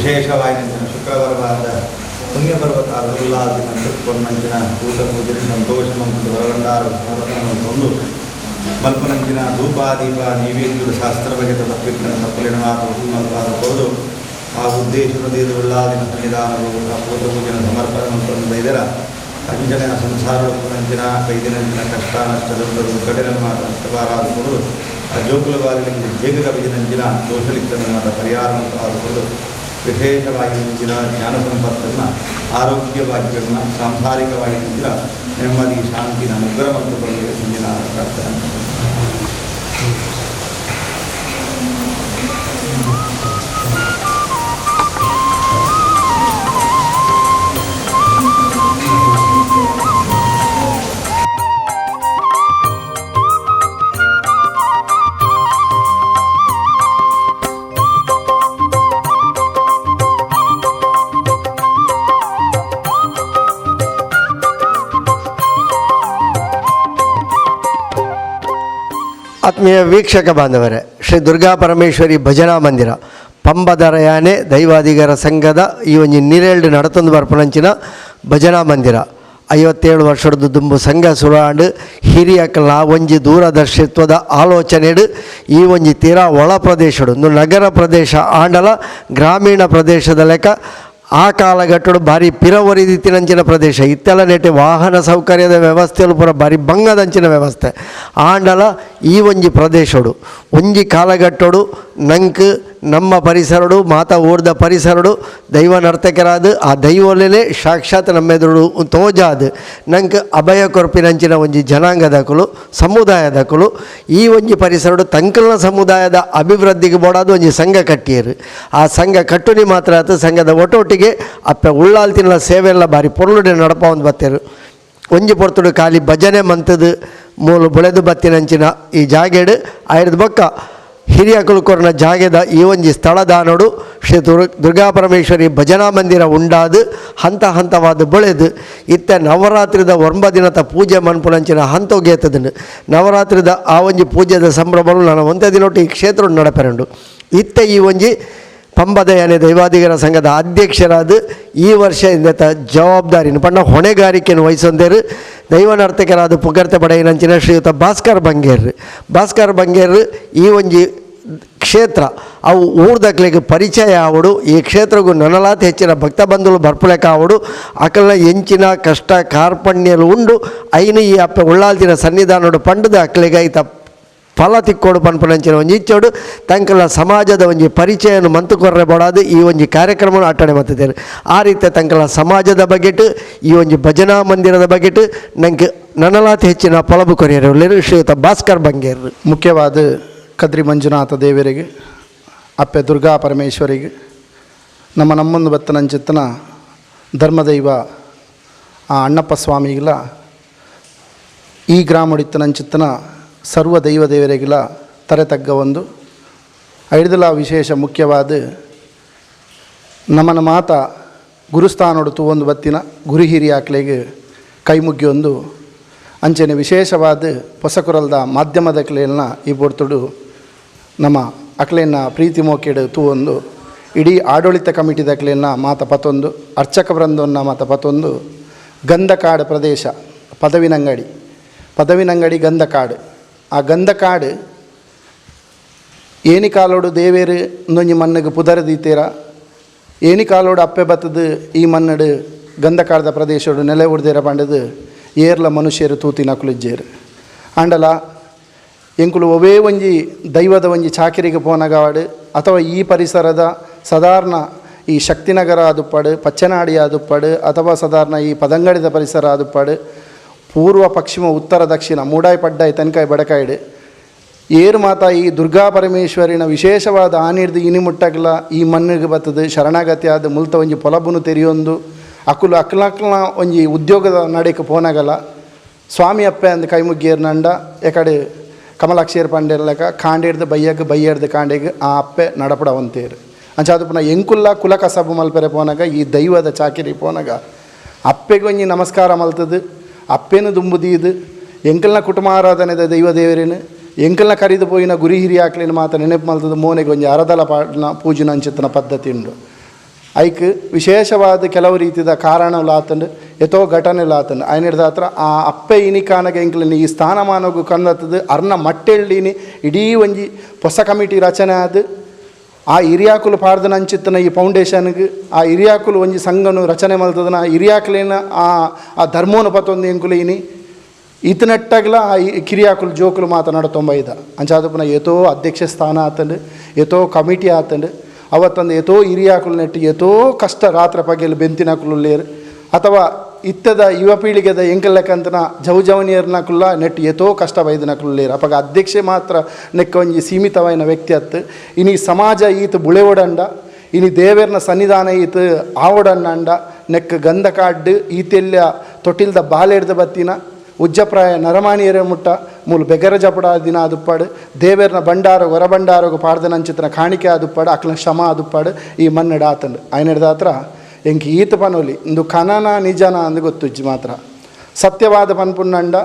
ವಿಶೇಷವಾಗಿ ಶುಕ್ರವಾರವಾದ ಪುಣ್ಯ ಪರ್ವಕಾಲ ಉಲ್ಲಾಸಿನ ಕೊನ್ನಂಚಿನ ಊಟ ಪೂಜೆ ಸಂತೋಷ ಮಂತ್ರದ ಹೊರಗಂಡಾರ ಸಮರ್ಪಣೆಗೊಂಡು ಮಲ್ಪನಂಚಿನ ಧೂಪಾದೀಪ ನೈವೇದ್ಯದ ಶಾಸ್ತ್ರಭಗಿತ ತಪ್ಪಿನ ತಪ್ಪಲಿನ ಮಾತು ಮಲ್ಪಾದಬಹುದು ಆ ಉದ್ದೇಶದ ಉಲ್ಲಾದಿನ ಸನ್ನಿಧಾನಗಳು ಪೂಜ ಪೂಜೆನ ಸಮರ್ಪಣೆ ಮಂತ್ರದ ಇದರ ಅಂಜನೆಯ ಸಂಸಾರದಂಚಿನ ಕೈದಿನಂಚಿನ ಕಷ್ಟ ನಷ್ಟದ ಕಡಿನ ಮಾತ ನಷ್ಟವಾರಾದುಕೊಂಡು ಆ ಜೋಕುಲವಾಗಲಿ ಬೇಗದ ವಿಧಿನಂಚಿನ ದೋಷಲಿಕ್ತನ ಮಾತ ಪರಿಹಾರ ಆದುಕೊಂಡು ವಿಶೇಷವಾಗಿ ನಿಂಚಿನ ಜ್ಞಾನ ಸಂಪತ್ತನ್ನು ಆರೋಗ್ಯವಾಗಿಗಳನ್ನು ಸಾಂಸಾರಿಕವಾಗಿ ನಿಂಚಿನ ನೆಮ್ಮದಿ ಶಾಂತಿನ ಅನುಗ್ರಹ ಮತ್ತು ಬರಲಿಕ್ಕೆ ಮುಂದಿನ ಪ್ರಾರ್ಥನೆ. ಆತ್ಮೀಯ ವೀಕ್ಷಕ ಬಾಂಧವರೇ, ಶ್ರೀ ದುರ್ಗಾ ಪರಮೇಶ್ವರಿ ಭಜನಾ ಮಂದಿರ ಪಂಬದರಯಾನೆ ದೈವಾದಿಗರ ಸಂಘದ ಈ ಒಂದು ನೀರೇಳ್ಡು ನಡತೊಂದು ಬರ್ಪಣಂಚಿನ ಭಜನಾ ಮಂದಿರ 57 ವರ್ಷದ ದುಂಬು ಸಂಘ ಸುರಾಂಡು ಹಿರಿಯಕಲ್ಲ ಒಂಜಿ ದೂರದರ್ಶಿತ್ವದ ಆಲೋಚನೆಡು ಈ ಒಂಜಿ ತೀರಾ ಒಳ ಪ್ರದೇಶಡು ನಗರ ಪ್ರದೇಶ ಆಂಡಲ ಗ್ರಾಮೀಣ ಪ್ರದೇಶದ ಲೆಕ್ಕ ಆ ಕಾಲಘಟ್ಟಡು ಭಾರಿ ಪಿರವರಿದಿತ್ತಿನಂಚಿನ ಪ್ರದೇಶ ಇತ್ತೆಲ್ಲ ನೆಟ್ಟೆ ವಾಹನ ಸೌಕರ್ಯದ ವ್ಯವಸ್ಥೆಯಲ್ಲೂ ಪೂರ ಭಾರಿ ಬಂಗದಂಚಿನ ವ್ಯವಸ್ಥೆ ಆಂಡಲ ಈ ಒಂಜಿ ಪ್ರದೇಶಡು ಒಂಜಿ ಕಾಲಘಟ್ಟಡು ನಂಗೆ ನಮ್ಮ ಪರಿಸರಡು ಮಾತಾ ಓಡ್ದ ಪರಿಸರಡು ದೈವ ನರ್ತಕರಾದ ಆ ದೈವಲೇನೆ ಸಾಕ್ಷಾತ್ ನಮ್ಮೆದುರು ತೋಜಾದು ನಂಗೆ ಅಭಯ ಕೊರ್ಪಿನಂಚಿನ ಒಂಜಿ ಜನಾಂಗದಕಲು ಸಮುದಾಯದಕಲು ಈ ಒಂಜಿ ಪರಿಸರಡು ತಂಕಲ್ನ ಸಮುದಾಯದ ಅಭಿವೃದ್ಧಿಗೆ ಬೋಡಾದು ಒಂಜಿ ಸಂಘ ಕಟ್ಟಿಯರು ಆ ಸಂಘ ಕಟ್ಟುನಿ ಮಾತ್ರ ಆಯ್ತು ಸಂಘದ ಒಟ್ಟೊಟ್ಟಿಗೆ ಅಪ್ಪ ಉಳ್ಳಾಲ್ತಿನ ಸೇವೆ ಎಲ್ಲ ಭಾರಿ ಪೊರ್ಲುಡೆ ನಡಪ ಒಂದು ಬತ್ತೇರು ಒಂಜಿ ಪೊರ್ತುಡು ಖಾಲಿ ಭಜನೆ ಮಂತದು ಮೂಲು ಬೆಳೆದು ಬತ್ತಿನಂಚಿನ ಈ ಜಾಗೆಡು ಆಯ್ದ ಬೊಕ್ಕ ಹಿರಿಯಕಲು ಕೊರನ ಜಾಗೆದ ಈ ಒಂಜಿ ಸ್ಥಳದಾನೋಡು ಶ್ರೀ ದುರ್ಗಾ ಪರಮೇಶ್ವರಿ ಭಜನಾ ಮಂದಿರ ಉಂಡಾದು ಹಂತ ಹಂತವಾದ ಬೆಳೆದು ಇತ್ತ ನವರಾತ್ರಿದ 9 ದಿನದ ಪೂಜೆ ಮನ್ಪುನಂಚಿನ ಹಂತೋಗೇತದನು ನವರಾತ್ರಿದ ಆ ಒಂಜಿ ಪೂಜೆದ ಸಂಭ್ರಮಗಳು ನಾನು ಒಂದೇ ದಿನೊಟ್ಟು ಈ ಕ್ಷೇತ್ರ ನಡಪೆರಂಡು ಇತ್ತ ಈ ಒಂಜಿ ಪಂಬದಯಾನೆ ದೈವಾದಿಗರ ಸಂಘದ ಅಧ್ಯಕ್ಷರಾದ ಈ ವರ್ಷ ಇಂದತ ಜವಾಬ್ದಾರಿನ ಪಂಡ ಹೊಣೆಗಾರಿಕೆಯನ್ನು ವಹಿಸೊಂದೇರು ದೈವ ನರ್ತಕರಾದ ಪುಗರ್ತೆ ಬಡೆಯಿನಂಚಿನ ಶ್ರೀಯುತ ಭಾಸ್ಕರ್ ಬಂಗೇರ್ ಈ ಒಂಜಿ ಕ್ಷೇತ್ರ ಅವು ಊರ್ದಕ್ಲಿಗೆ ಪರಿಚಯ ಆವಡು ಈ ಕ್ಷೇತ್ರಗೂ ನನಲಾತ ಹೆಚ್ಚಿನ ಭಕ್ತ ಬಂಧುಗಳು ಬರ್ಪುಲೆಕ್ಕ ಆವಡು ಅಕಲ್ನ ಎಂಚಿನ ಕಷ್ಟ ಕಾರ್ಪಣ್ಯಲು ಉಂಡು ಐನು ಈ ಅಪ್ಪ ಉಳ್ಳಾಲ್ತಿನ ಸನ್ನಿಧಾನೋಡು ಪಂಡದ ಅಕ್ಲಿಗೆ ಐತ ಫಲ ತಿಕ್ಕೋಡು ಪನ್ಪನಂಚಿನ ಒಂಜಿ ಇಚ್ಚೋಡು ತಂಕಲ ಸಮಾಜದ ಒಂಜಿ ಪರಿಚಯವನ್ನು ಮಂತುಕೊರ್ರೆ ಬೋಡಾದು ಈ ಒಂಜಿ ಕಾರ್ಯಕ್ರಮವನ್ನು ಅಟ್ಟಣೆ ಮಾಡ್ತಿದ್ದೇನೆ ಆ ರೀತಿ ತಂಕಲ ಸಮಾಜದ ಬಗೆಟ್ ಈ ಒಂಜಿ ಭಜನಾ ಮಂದಿರದ ಬಗೆಟ್ ನಂಗೆ ನನಲಾತ ಹೆಚ್ಚಿನ ಫಲಬು ಕೊರಿಯರು ಶ್ರೀಯುತ ಭಾಸ್ಕರ್ ಬಂಗೇರ್ ಮುಖ್ಯವಾದ ಕದ್ರಿ ಮಂಜುನಾಥ ದೇವರಿಗೆ ಅಪ್ಪೆ ದುರ್ಗಾ ಪರಮೇಶ್ವರಿಗೆ ನಮ್ಮೊಂದು ಬತ್ತನಂಚಿತ್ತನ ಧರ್ಮದೈವ ಆ ಅಣ್ಣಪ್ಪ ಸ್ವಾಮಿಗಳ ಈ ಗ್ರಾಮಡಿತ್ತನಂಚಿತ್ತನ ಸರ್ವ ದೈವ ದೇವರಿಗೆಲ್ಲ ತರೆತಗ್ಗ ಒಂದು ಐದಲ ವಿಶೇಷ ಮುಖ್ಯವಾದ ನಮ್ಮನ ಮಾತ ಗುರುಸ್ಥಾನೋಡು ತೂವೊಂದು ಬತ್ತಿನ ಗುರು ಹಿರಿಯಾಕ್ಲೆಗೆ ಕೈ ಮುಗ್ಗಿಯೊಂದು ಅಂಚನೆ ವಿಶೇಷವಾದ ಹೊಸಕುರಲ್ದ ಮಾಧ್ಯಮದ ಕ್ಲೇಲ್ನ ಈ ಬೊಡ್ತುಡು ನಮ್ಮ ಅಕ್ಲೇನ ಪ್ರೀತಿ ಮೋಕೆಡು ತೂವೊಂದು ಇಡೀ ಆಡಳಿತ ಕಮಿಟಿದ ಕ್ಲೇಲ್ನ ಮಾತ ಪತ್ತೊಂದು ಅರ್ಚಕ ವೃಂದನ್ನ ಮಾತ ಪತ್ತೊಂದು ಗಂಧಕಾಡು ಪ್ರದೇಶ ಪದವಿನಂಗಡಿ ಗಂಧಕಾಡು ಆ ಗಂಧಕಾಡು ಏನಿ ಕಾಲೋಡು ದೇವೇರು ಇನ್ನೊಂಜಿ ಮಣ್ಣಿಗೆ ಪುದರದೀತೀರ ಏನಿ ಕಾಲೋಡು ಅಪ್ಪೆ ಬತ್ತದು ಈ ಮಣ್ಣಡು ಗಂಧಕಾಡದ ಪ್ರದೇಶಡು ನೆಲೆ ಉಡ್ದೇರ ಪಂಡದು ಏರ್ಲ ಮನುಷ್ಯರು ತೂತಿನ ಕುಲಿಜ್ಜೇರು ಅಂಡಲ ಎಂಕುಲು ಒವೇ ಒಂಜಿ ದೈವದ ಒಂಜಿ ಚಾಕಿರಿಗೆ ಪೋನಗಾಡು ಅಥವಾ ಈ ಪರಿಸರದ ಸಾಧಾರಣ ಈ ಶಕ್ತಿನಗರ ಆದುಪ್ಪಡು ಪಚ್ಚನಾಡಿ ಆದುಪ್ಪಡು ಅಥವಾ ಸಾಧಾರಣ ಈ ಪದಂಗಡಿದ ಪರಿಸರ ಆದುಪ್ಪಡು ಪೂರ್ವ ಪಶ್ಚಿಮ ಉತ್ತರ ದಕ್ಷಿಣ ಮೂಡಾಯಿ ಪಡ್ಡಾಯಿ ತನಕಾಯಿ ಬಡಕಾಯಿಡು ಏರು ಮಾತ ಈ ದುರ್ಗಾ ಪರಮೇಶ್ವರಿನ ವಿಶೇಷವಾದ ಆನಿಡ್ದು ಇನಿಮುಟ್ಟಗ್ಲ ಈ ಮಣ್ಣಿಗೆ ಬತ್ತದು ಶರಣಾಗತಿ ಆದ ಮುಲ್ತ ಒಂಜಿ ಪೊಲಬುನು ತೆರೆಯೊಂದು ಅಕ್ಕಲ ಒಂಜಿ ಉದ್ಯೋಗದ ನಡೆಗೆ ಪೋನಾಗಲ್ಲ ಸ್ವಾಮಿ ಅಪ್ಪೆ ಅಂದು ಕೈ ಮುಗ್ಗಿಯರ್ ನಂಡ ಎಕಡೆ ಕಮಲಾಕ್ಷಿಯರ್ ಪಂಡೆರ್ಲಕ ಕಾಂಡೇರ್ದು ಬೈಯರ್ದು ಕಾಂಡೆಗೆ ಆ ಅಪ್ಪೆ ನಡಪಡವಂತೇರು ಅಂಚಾದು ಪುನಃ ಎಂಕುಲ್ಲ ಕುಲ ಕಸಬು ಮಲ್ಪೆರೆ ಪೋನಾಗ ಈ ದೈವದ ಚಾಕಿರಿ ಪೋನಾಗ ಅಪ್ಪೆಗೆ ಒಂಜಿ ನಮಸ್ಕಾರ ಮಲ್ತದು ಅಪ್ಪೇನು ದುಂಬುದೀದು ಎಂಕಲ್ನ ಕುಟುಂಬ ಆರಾಧನೆದ ದೈವ ದೇವರೇನು ಎಂಕಲ್ನ ಕರಿದು ಪೋಯಿನ ಗುರಿ ಹಿರಿಯಾಕ್ಲಿನ ಮಾತ ನೆನಪು ಮಲ್ತದ ಮೋನೆಗೆ ಒಂಜಿ ಅರದಲ ಪಾಡ್ನ ಪೂಜನ ಅಂಚಿತ್ತನ ಪದ್ಧತಿ ಉಂಡು ಐಕ್ ವಿಶೇಷವಾದ ಕೆಲವು ರೀತಿಯ ಕಾರಣಲಾತಂಡು ಎತೋ ಘಟನೆಲಾತಂಡು ఆయన ಹತ್ರ ಆ ಅಪ್ಪೆ ಇನಿಕಾನಗ ಎಂಕ್ಲಿನಿ ಈ ಸ್ಥಾನಮಾನಗೂ ಕಂದತ್ತದು ಅರ್ನ ಮಟ್ಟೆಳ್ಳಿನಿ ಇಡೀ ಒಂಜಿ ಹೊಸ ಕಮಿಟಿ ರಚನೆ ಆದ ಆ ಹಿರಿಯಾಕುಲು ಪಾಡ್ದನ ಅಂಚಿತ್ತನ ಈ ಫೌಂಡೇಶನ್ಗೆ ಆ ಹಿರಿಯಾಕುಲು ಒಂಜಿ ಸಂಘನು ರಚನೆ ಮಲ್ತದನ ಹಿರಿಯಾಕುಲಿನ ಆ ಧರ್ಮೋನು ಪತ್ತೊಂದು ಎಂಕುಲು ಇನಿ ಈತನಟ್ಟಾಗಲ ಆ ಕಿರಿಯಾಕುಲು ಜೋಕುಲು ಮಾತನಾಡತೊಂಬೈದ ಅಂಚಾದಪ್ಪನ ಎತೋ ಅಧ್ಯಕ್ಷ ಸ್ಥಾನ ಆತಂಡು ಎತೋ ಕಮಿಟಿ ಆತಂಡು ಅವತ್ತಂದು ಎತೋ ಹಿರಿಯಾಕುಲು ನೆಟ್ಟು ಎತೋ ಕಷ್ಟ ರಾತ್ರಿ ಪಗೆಯಲ್ಲಿ ಬೆಂತಿನಕುಲು ಲೇರು ಅಥವಾ ಇತ್ತದ ಯುವ ಪೀಳಿಗೆದ ಎಂಕಲ್ಲಕ್ಕಂತನ ಜವಜವನಿಯರ್ನಕುಲ್ಲ ನೆಟ್ಟು ಎತೋ ಕಷ್ಟ ಬೈದನಕುಲು ಲೇರು ಅಪಗ ಅಧ್ಯಕ್ಷೆ ಮಾತ್ರ ನೆಕ್ಕ ಒಂಜಿ ಸೀಮಿತವಾಯಿನ ವ್ಯಕ್ತಿ ಅತ್ತು ಇನಿ ಸಮಾಜ ಈತ ಬುಳೆವಡಂಡ ಇನಿ ದೇವೇರ್ನ ಸನ್ನಿಧಾನ ಈತ ಆವಡನ್ನಂಡ ನೆಕ್ಕ ಗಂಧ ಕಾಡ್ಡು ಈತೆಲ್ಲ ತೊಟ್ಟಿಲ್ದ ಬಾಲೆಡ್ದ ಬತ್ತಿನ ಉಜ್ಜಪ್ರಾಯ ನರಮಾಣಿಯರ ಮುಟ್ಟ ಮೂಲು ಬೆಗರ ಜಪಡ ದಿನ ಆದುಪ್ಪಾಡು ದೇವೇರ್ನ ಬಂಡಾರ ಹೊರ ಬಂಡಾರಗು ಪಾಡ್ದನಂಚಿತನ ಕಾಣಿಕೆ ಆದುಪ್ಪಾಡು ಅಕ್ಲ ಶ್ರಮ ಆದುಪ್ಪಾಡು ಈ ಮನ್ನಡ ಆತಂಡು ఆయన ಹತ್ರ ಎಂಕಿ ಈತ ಪನೋಲಿ ಇಂದು ಕನನ ನಿಜನ ಅಂದು ಗೊತ್ತುಜ್ಜಿ ಮಾತ್ರ ಸತ್ಯವಾದ ಪನ್ಪುನ್ನಂಡ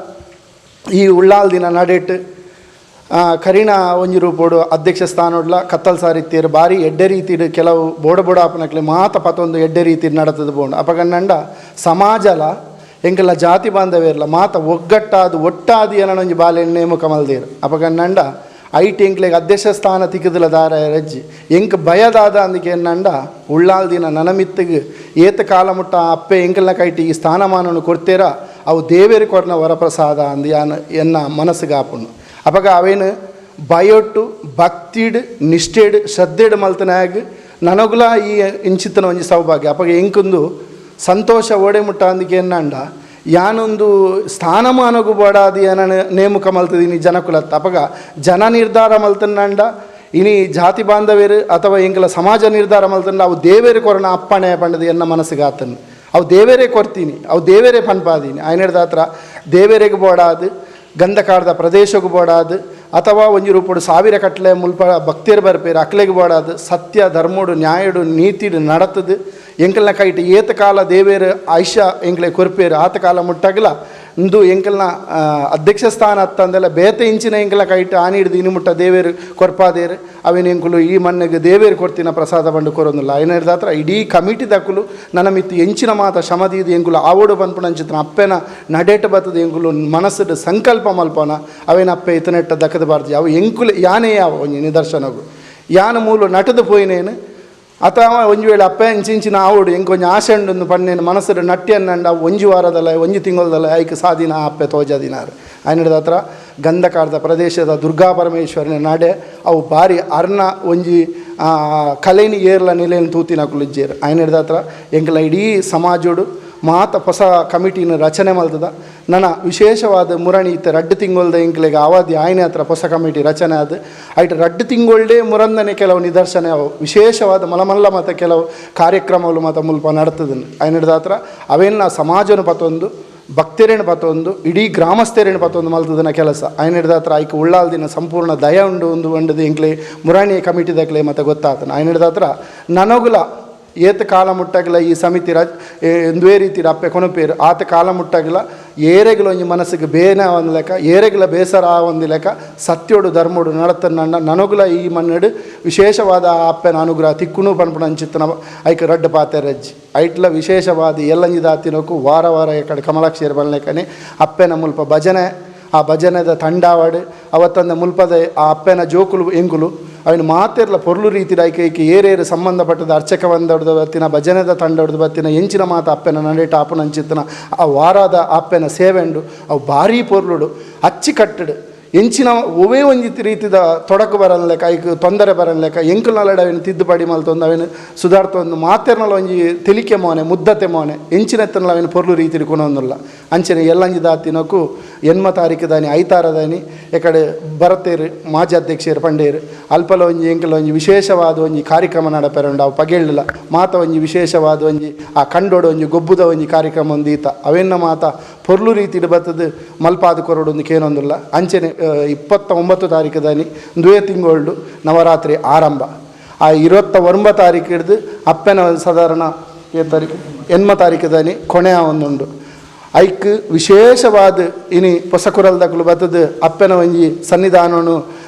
ಈ ಉಳ್ಳಾಲ್ ದಿನ ನಡೆಟ್ಟು ಕರಿಣ ಒಂಜಿ ರೂಪೋಡು ಅಧ್ಯಕ್ಷ ಸ್ಥಾನೋಡ್ಲ ಕತ್ತಲ್ ಸಾರಿತ್ತೀರು ಭಾರಿ ಎಡ್ಡೆ ರೀತಿಡು ಕೆಲವು ಬೋಡ ಆಪನಕ್ಲೆ ಮಾತ ಪತ್ತೊಂದು ಎಡ್ಡೆ ರೀತಿ ನಡತದ ಬೋಂಡು ಅಪಗನ್ನಂಡ ಸಮಾಜಲ ಎಂಕೆಲ್ಲ ಜಾತಿ ಬಾಂಧವ್ಯರ್ಲ ಮಾತ ಒಗ್ಗಟ್ಟಾದು ಒಟ್ಟಾದಿ ಏನೊಂಜಿ ಬಾಲೆ ನೇಮಕ ಮಲ್ದೇರು ಅಪಗನ್ನಂಡ ಐಟಿ ಎಂಕ್ಲೆಗೆ ಅಧ್ಯಕ್ಷ ಸ್ಥಾನ ತಿಕ್ಕದಲ ದಾರ ರಜ್ಜಿ ಎಂಕ್ ಭಯದಾದ ಅಂದಿಕೆ ಎನ್ನಂಡ ಉಳ್ಳಾಲ್ ದಿನ ನನಮಿತ್ತಿಗೆ ಏತ ಕಾಲ ಮುಟ್ಟ ಅಪ್ಪೆ ಎಂಕೆಲ್ಲ ಕೈಟಿ ಈ ಸ್ಥಾನಮಾನವನ್ನು ಕೊಡ್ತೇರ ಅವು ದೇವೇರಿ ಕೊರ್ನ ವರಪ್ರಸಾದ ಅಂದು ಎನ್ನ ಮನಸ್ಸಿಗೆ ಆಪುಂಡು ಅಪಗ ಅವೇನು ಭಯೊಟ್ಟು ಭಕ್ತಿಡ್ ನಿಷ್ಠೆಡ್ ಶ್ರದ್ಧೆಡ್ ಮಲ್ತನಾಗ ನನಗುಲ ಈ ಇಂಚಿತ್ತನ ಒಂಜಿ ಸೌಭಾಗ್ಯ ಅಪಗ ಎಂಕೊಂದು ಸಂತೋಷ ಓಡೆ ಮುಟ್ಟ ಅಂದಿಕೆ ಎನ್ನಂಡ ಯಾನೊಂದು ಸ್ಥಾನಮಾನಗೂ ಬೋಡಾದಿ ಏನ ನೇಮಕ ಮಲ್ತದಿನಿ ಜನಕುಲತ್ತ ಅಪಗ ಜನ ನಿರ್ಧಾರ ಮಲ್ತನ್ನಂಡ ಇನಿ ಜಾತಿ ಬಾಂಧವ್ಯರು ಅಥವಾ ಎಂಕಲ ಸಮಾಜ ನಿರ್ಧಾರ ಮಲ್ತಂಡ ಅವು ದೇವೇರಿ ಕೊರನ ಅಪ್ಪಣೆ ಪಂಡದು ಎನ್ನ ಮನಸ್ಸಿಗೆ ಆತನು ಅವು ದೇವೇರೇ ಕೊರ್ತೀನಿ ಅವು ದೇವೇರೇ ಪನ್ಪಾದೀನಿ ఆయన ಹತ್ರ ದೇವೇರೆಗೆ ಬೋಡಾದು ಗಂಧ ಕಾಡ್ದ ಪ್ರದೇಶಗೂ ಬೋಡಾದು ಅಥವಾ ಒಂಜಿ ರೂಪಡು ಸಾವಿರ ಕಟ್ಲೆ ಮುಲ್ಪ ಭಕ್ತಿಯರು ಬರ್ಪೇರು ಅಕ್ಲೆಗೆ ಬೋಡಾದು ಸತ್ಯ ಧರ್ಮೋಡು ನ್ಯಾಯಡು ನೀತಿಡು ನಡತದು ಎಂಕಲ್ನ ಕೈಟ್ ಏತ ಕಾಲ ದೇವೇರು ಆಯ್ಷ ಎಂಕ್ಲೆ ಕೊರ್ಪೇರು ಆತ ಕಾಲ ಮುಟ್ಟಾಗಲ ಇಂದು ಎಂಕಲ್ನ ಅಧ್ಯಕ್ಷ ಸ್ಥಾನ ಅತ್ತಂದೆಲ್ಲ ಬೇತೆ ಇಂಚಿನ ಎಂಕಲ ಕೈಟ್ ಆನಿ ಹಿಡಿದು ಇನ್ನು ಮುಟ್ಟ ದೇವೇರು ಕೊರ್ಪಾದೇರು ಅವೇನು ಎಂಕುಲು ಈ ಮಣ್ಣಿಗೆ ದೇವೇರು ಕೊಡ್ತಿನ ಪ್ರಸಾದ ಬಂಡು ಕೊರೋದಿಲ್ಲ ఆయన ಹತ್ರ ಇಡೀ ಕಮಿಟಿ ದಕ್ಕಲು ನನ್ನ ಮಿತ್ತು ಎಂಚಿನ ಮಾತ ಶಮದಿದು ಎಂಕುಲು ಆವೋಡು ಬಂದ್ಪುಣ ಅಂಚಿತನ ಅಪ್ಪೆನ ನಡೆಟ ಬತ್ತದ ಎಂಕುಲು ಮನಸ್ಸು ಸಂಕಲ್ಪ ಮಲ್ಪನ ಅವೇನು ಅಪ್ಪೆ ಇತನೆಟ್ಟ ದಕ್ಕದ ಬಾರ್ದು ಅವು ಎಂಕುಲು ಯಾನೇ ಯಾವ ಒಂಜಿ ನಿದರ್ಶನಗು ಯಾನ ಮೂಲು ನಟದು ಪೋಯಿನೇನು ಅಥವಾ ಒಂಜಿ ವೇಳೆ ಅಪ್ಪ ಇಂಚಿನ ಆವೋಡು ಎಂಕ್ ಒಂಜಿ ಆಸೆ ಉಂಡು ಪನ್ನೇನು ಮನಸ್ಸು ನಟ್ಟಿ ಅನ್ನಂಡ ಒಂಜಿ ವಾರದಲ್ಲ ಒಂಜಿ ತಿಂಗಳದಲ್ಲ ಐಕ್ ಸಾದಿನ ಅಪ್ಪೆ ತೋಜದಿನಾರು ఆయన ಹತ್ರ ಗಂಧ ಕಾಡ್ದ ಪ್ರದೇಶದ ದುರ್ಗಾ ಪರಮೇಶ್ವರನ ನಾಡೆ ಅವು ಭಾರಿ ಅರ್ನ ಒಂಜಿ ಕಲೆನಿ ಏರ್ಲ ನೆಲೆಯನ್ನು ತೂತಿನಕುಲಿಜ್ಜೇರು ఆయన ಹತ್ರ ಎಂಕಲ ಇಡೀ ಸಮಾಜೋಡು ಮಾತ ಹೊಸ ಕಮಿಟಿನ ರಚನೆ ಮಲ್ತದ ನನ್ನ ವಿಶೇಷವಾದ ಮುರಣಿ ಇತ್ತು 2 ತಿಂಗಳದ ಎಂಕ್ಲೆಗೆ ಅವಧಿ ఆయన ಹತ್ರ ಹೊಸ ಕಮಿಟಿ ರಚನೆ ಆದ ಐಟ್ 2 ತಿಂಗಳೇ ಮುರಂದನೆ ಕೆಲವು ನಿದರ್ಶನ ಅವು ವಿಶೇಷವಾದ ಮಲಮಲ್ಲ ಮತ್ತು ಕೆಲವು ಕಾರ್ಯಕ್ರಮಗಳು ಮತ್ತು ಮುಲ್ಪ ನಡ್ತದನ್ನು ఆయన ಹತ್ರ ಅವೆಲ್ಲ ಸಮಾಜನ ಪತ್ತೊಂದು ಭಕ್ತರೇನು ಪತ್ತೊಂದು ಇಡೀ ಗ್ರಾಮಸ್ಥರೇನು ಪತ್ತೊಂದು ಮಲ್ತದನ ಕೆಲಸ ఆయన ಹತ್ರ ಐಕ ಉಳ್ಳಾಲ್ ದಿನ ಸಂಪೂರ್ಣ ದಯ ಉಂಡು ಒಂದು ಎಂಕ್ಲೆ ಮುರಾಣಿ ಕಮಿಟಿದಕ್ಲೆ ಮತ್ತು ಗೊತ್ತಾತನ ఆయన ಹತ್ರ ನನಗುಲ ಏತ ಕಾಲ ಮುಟ್ಟಾಗಲ ಈ ಸಮಿತಿ ಎಂದುವೇ ರೀತಿ ಅಪ್ಪೆ ಕೊನಪೇರು ಆತ ಕಾಲ ಮುಟ್ಟಾಗಲ ಏರೆಗಳ ಒಂಜಿ ಮನಸ್ಸಿಗೆ ಬೇನೆ ಒಂದು ಲೆಕ್ಕ ಏರೆಗಳ ಬೇಸರ ಒಂದು ಲೆಕ್ಕ ಸತ್ಯೋಡು ಧರ್ಮೋಡು ನಡತನ್ನ ನನಗುಲ ಈ ಮನ್ನಡು ವಿಶೇಷವಾದ ಅಪ್ಪೆನ ಅನುಗ್ರಹ ತಿಕ್ಕುನು ಪನ್ಪುಣ ಅಂಚಿತ್ತನ ಐಕ ರಡ್ಡು ಪಾತೆ ರಜ್ಜಿ ಐಟ್ಲ ವಿಶೇಷವಾದ ಎಲ್ಲಂಜಿ ದಾತಿನೋಕು ವಾರ ಈ ಕಡೆ ಕಮಲಾಕ್ಷಿಯರು ಬನ್ಲೆಕ್ಕನೆ ಅಪ್ಪೆನ ಮುಲ್ಪ ಭಜನೆ ಆ ಭಜನೆದ ತಂಡಾವಾಡು ಅವತ್ತಂದ ಮುಲ್ಪದ ಆ ಅಪ್ಪೆನ ಜೋಕುಲು ಎಂಕುಲು ಅವನು ಮಾತೆರ್ಲ ಪೊರ್ಲು ರೀತಿ ಐಕೆ ಏರೇರು ಸಂಬಂಧಪಟ್ಟದ ಅರ್ಚಕ ಬಂದೊಡ್ದು ಬತ್ತಿನ ಭಜನೆದ ತಂಡೊಡ್ದು ಬತ್ತಿನ ಎಂಚಿನ ಮಾತು ಅಪ್ಪೆನ ನಡೆಟ ಆಪನಂಚಿತ್ತನ ಆ ವಾರದ ಅಪ್ಪೆನ ಸೇವೆಂಡು ಅವು ಭಾರೀ ಪೊರ್ಲುಡು ಅಚ್ಚಿ ಕಟ್ಟಡು ಎಂಚಿನ ಒವೇ ಒಂಜಿ ರೀತಿದ ತೊಡಕು ಬರನ್ ಲೆಕ್ಕ ಐಕ್ ತೊಂದರೆ ಬರನ್ ಲೆಕ್ಕ ಎಂಕಲ್ನಲ್ಲಡ ಅವೇನು ತಿದ್ದುಪಡಿ ಮಲ್ತೊಂದು ಅವೇನು ಸುಧಾರ್ತೊಂದು ಮಾತೆರ್ನಲ್ಲ ಒಂಜಿ ತೆಲಿಕೆ ಮೋನೆ ಮುದ್ದತೆ ಮೋನೆ ಎಂಚಿನೆತ್ತನಲ್ಲ ಅವೇನು ಪೊರ್ಲು ರೀತಿ ಕೊನೊಂದಿಲ್ಲ ಅಂಚನೆ ಎಲ್ಲಂಜಿ ದಾತಿನಕ್ಕೂ 8 ತಾರೀಕು ದಾನಿ ಐತಾರ ದಾನಿ ಎಕಡೆ ಬರತೇರು ಮಾಜಿ ಅಧ್ಯಕ್ಷರು ಪಂಡೇರು ಅಲ್ಪಲ ಒಂಜಿ ಎಂಕಲ ಒಂಜಿ ವಿಶೇಷವಾದ ಒಂಜಿ ಕಾರ್ಯಕ್ರಮ ನಡಪೆರಂಡು ಅವು ಪಗೇಳಿಲ್ಲ ಮಾತ ಒಂಜಿ ವಿಶೇಷವಾದ ಒಂಜಿ ಆ ಕಂಡೋಡು ಒಂಜಿ ಗೊಬ್ಬುದ ಒಂಜಿ ಕಾರ್ಯಕ್ರಮ ಒಂದು ಈತ ಅವೆನ್ನ ಮಾತ ಪೊರ್ಲು ರೀತಿಡು ಬತ್ತದು ಮಲ್ಪಾದ ಕೊರಡು ಒಂದು ಕೇನೊಂದಿಲ್ಲ ಅಂಚನೆ 29 ತಾರೀಕು ದಾನಿ 2 ತಿಂಗಳು ನವರಾತ್ರಿ ಆರಂಭ ಆ 29 ತಾರೀಕು ಹಿಡಿದು ಅಪ್ಪೆನ ಸಾಧಾರಣ 8 ತಾರೀಕು ದಾನಿ ಕೊನೆಯ ಒಂದುಂಡು ಐಕ್ ವಿಶೇಷವಾದ ಇನಿ ಹೊಸ ಕುರಲ್ದಕ್ಕಲು ಬತ್ತದು ಅಪ್ಪೆನ ಒಂಜಿ ಸನ್ನಿಧಾನವನ್ನು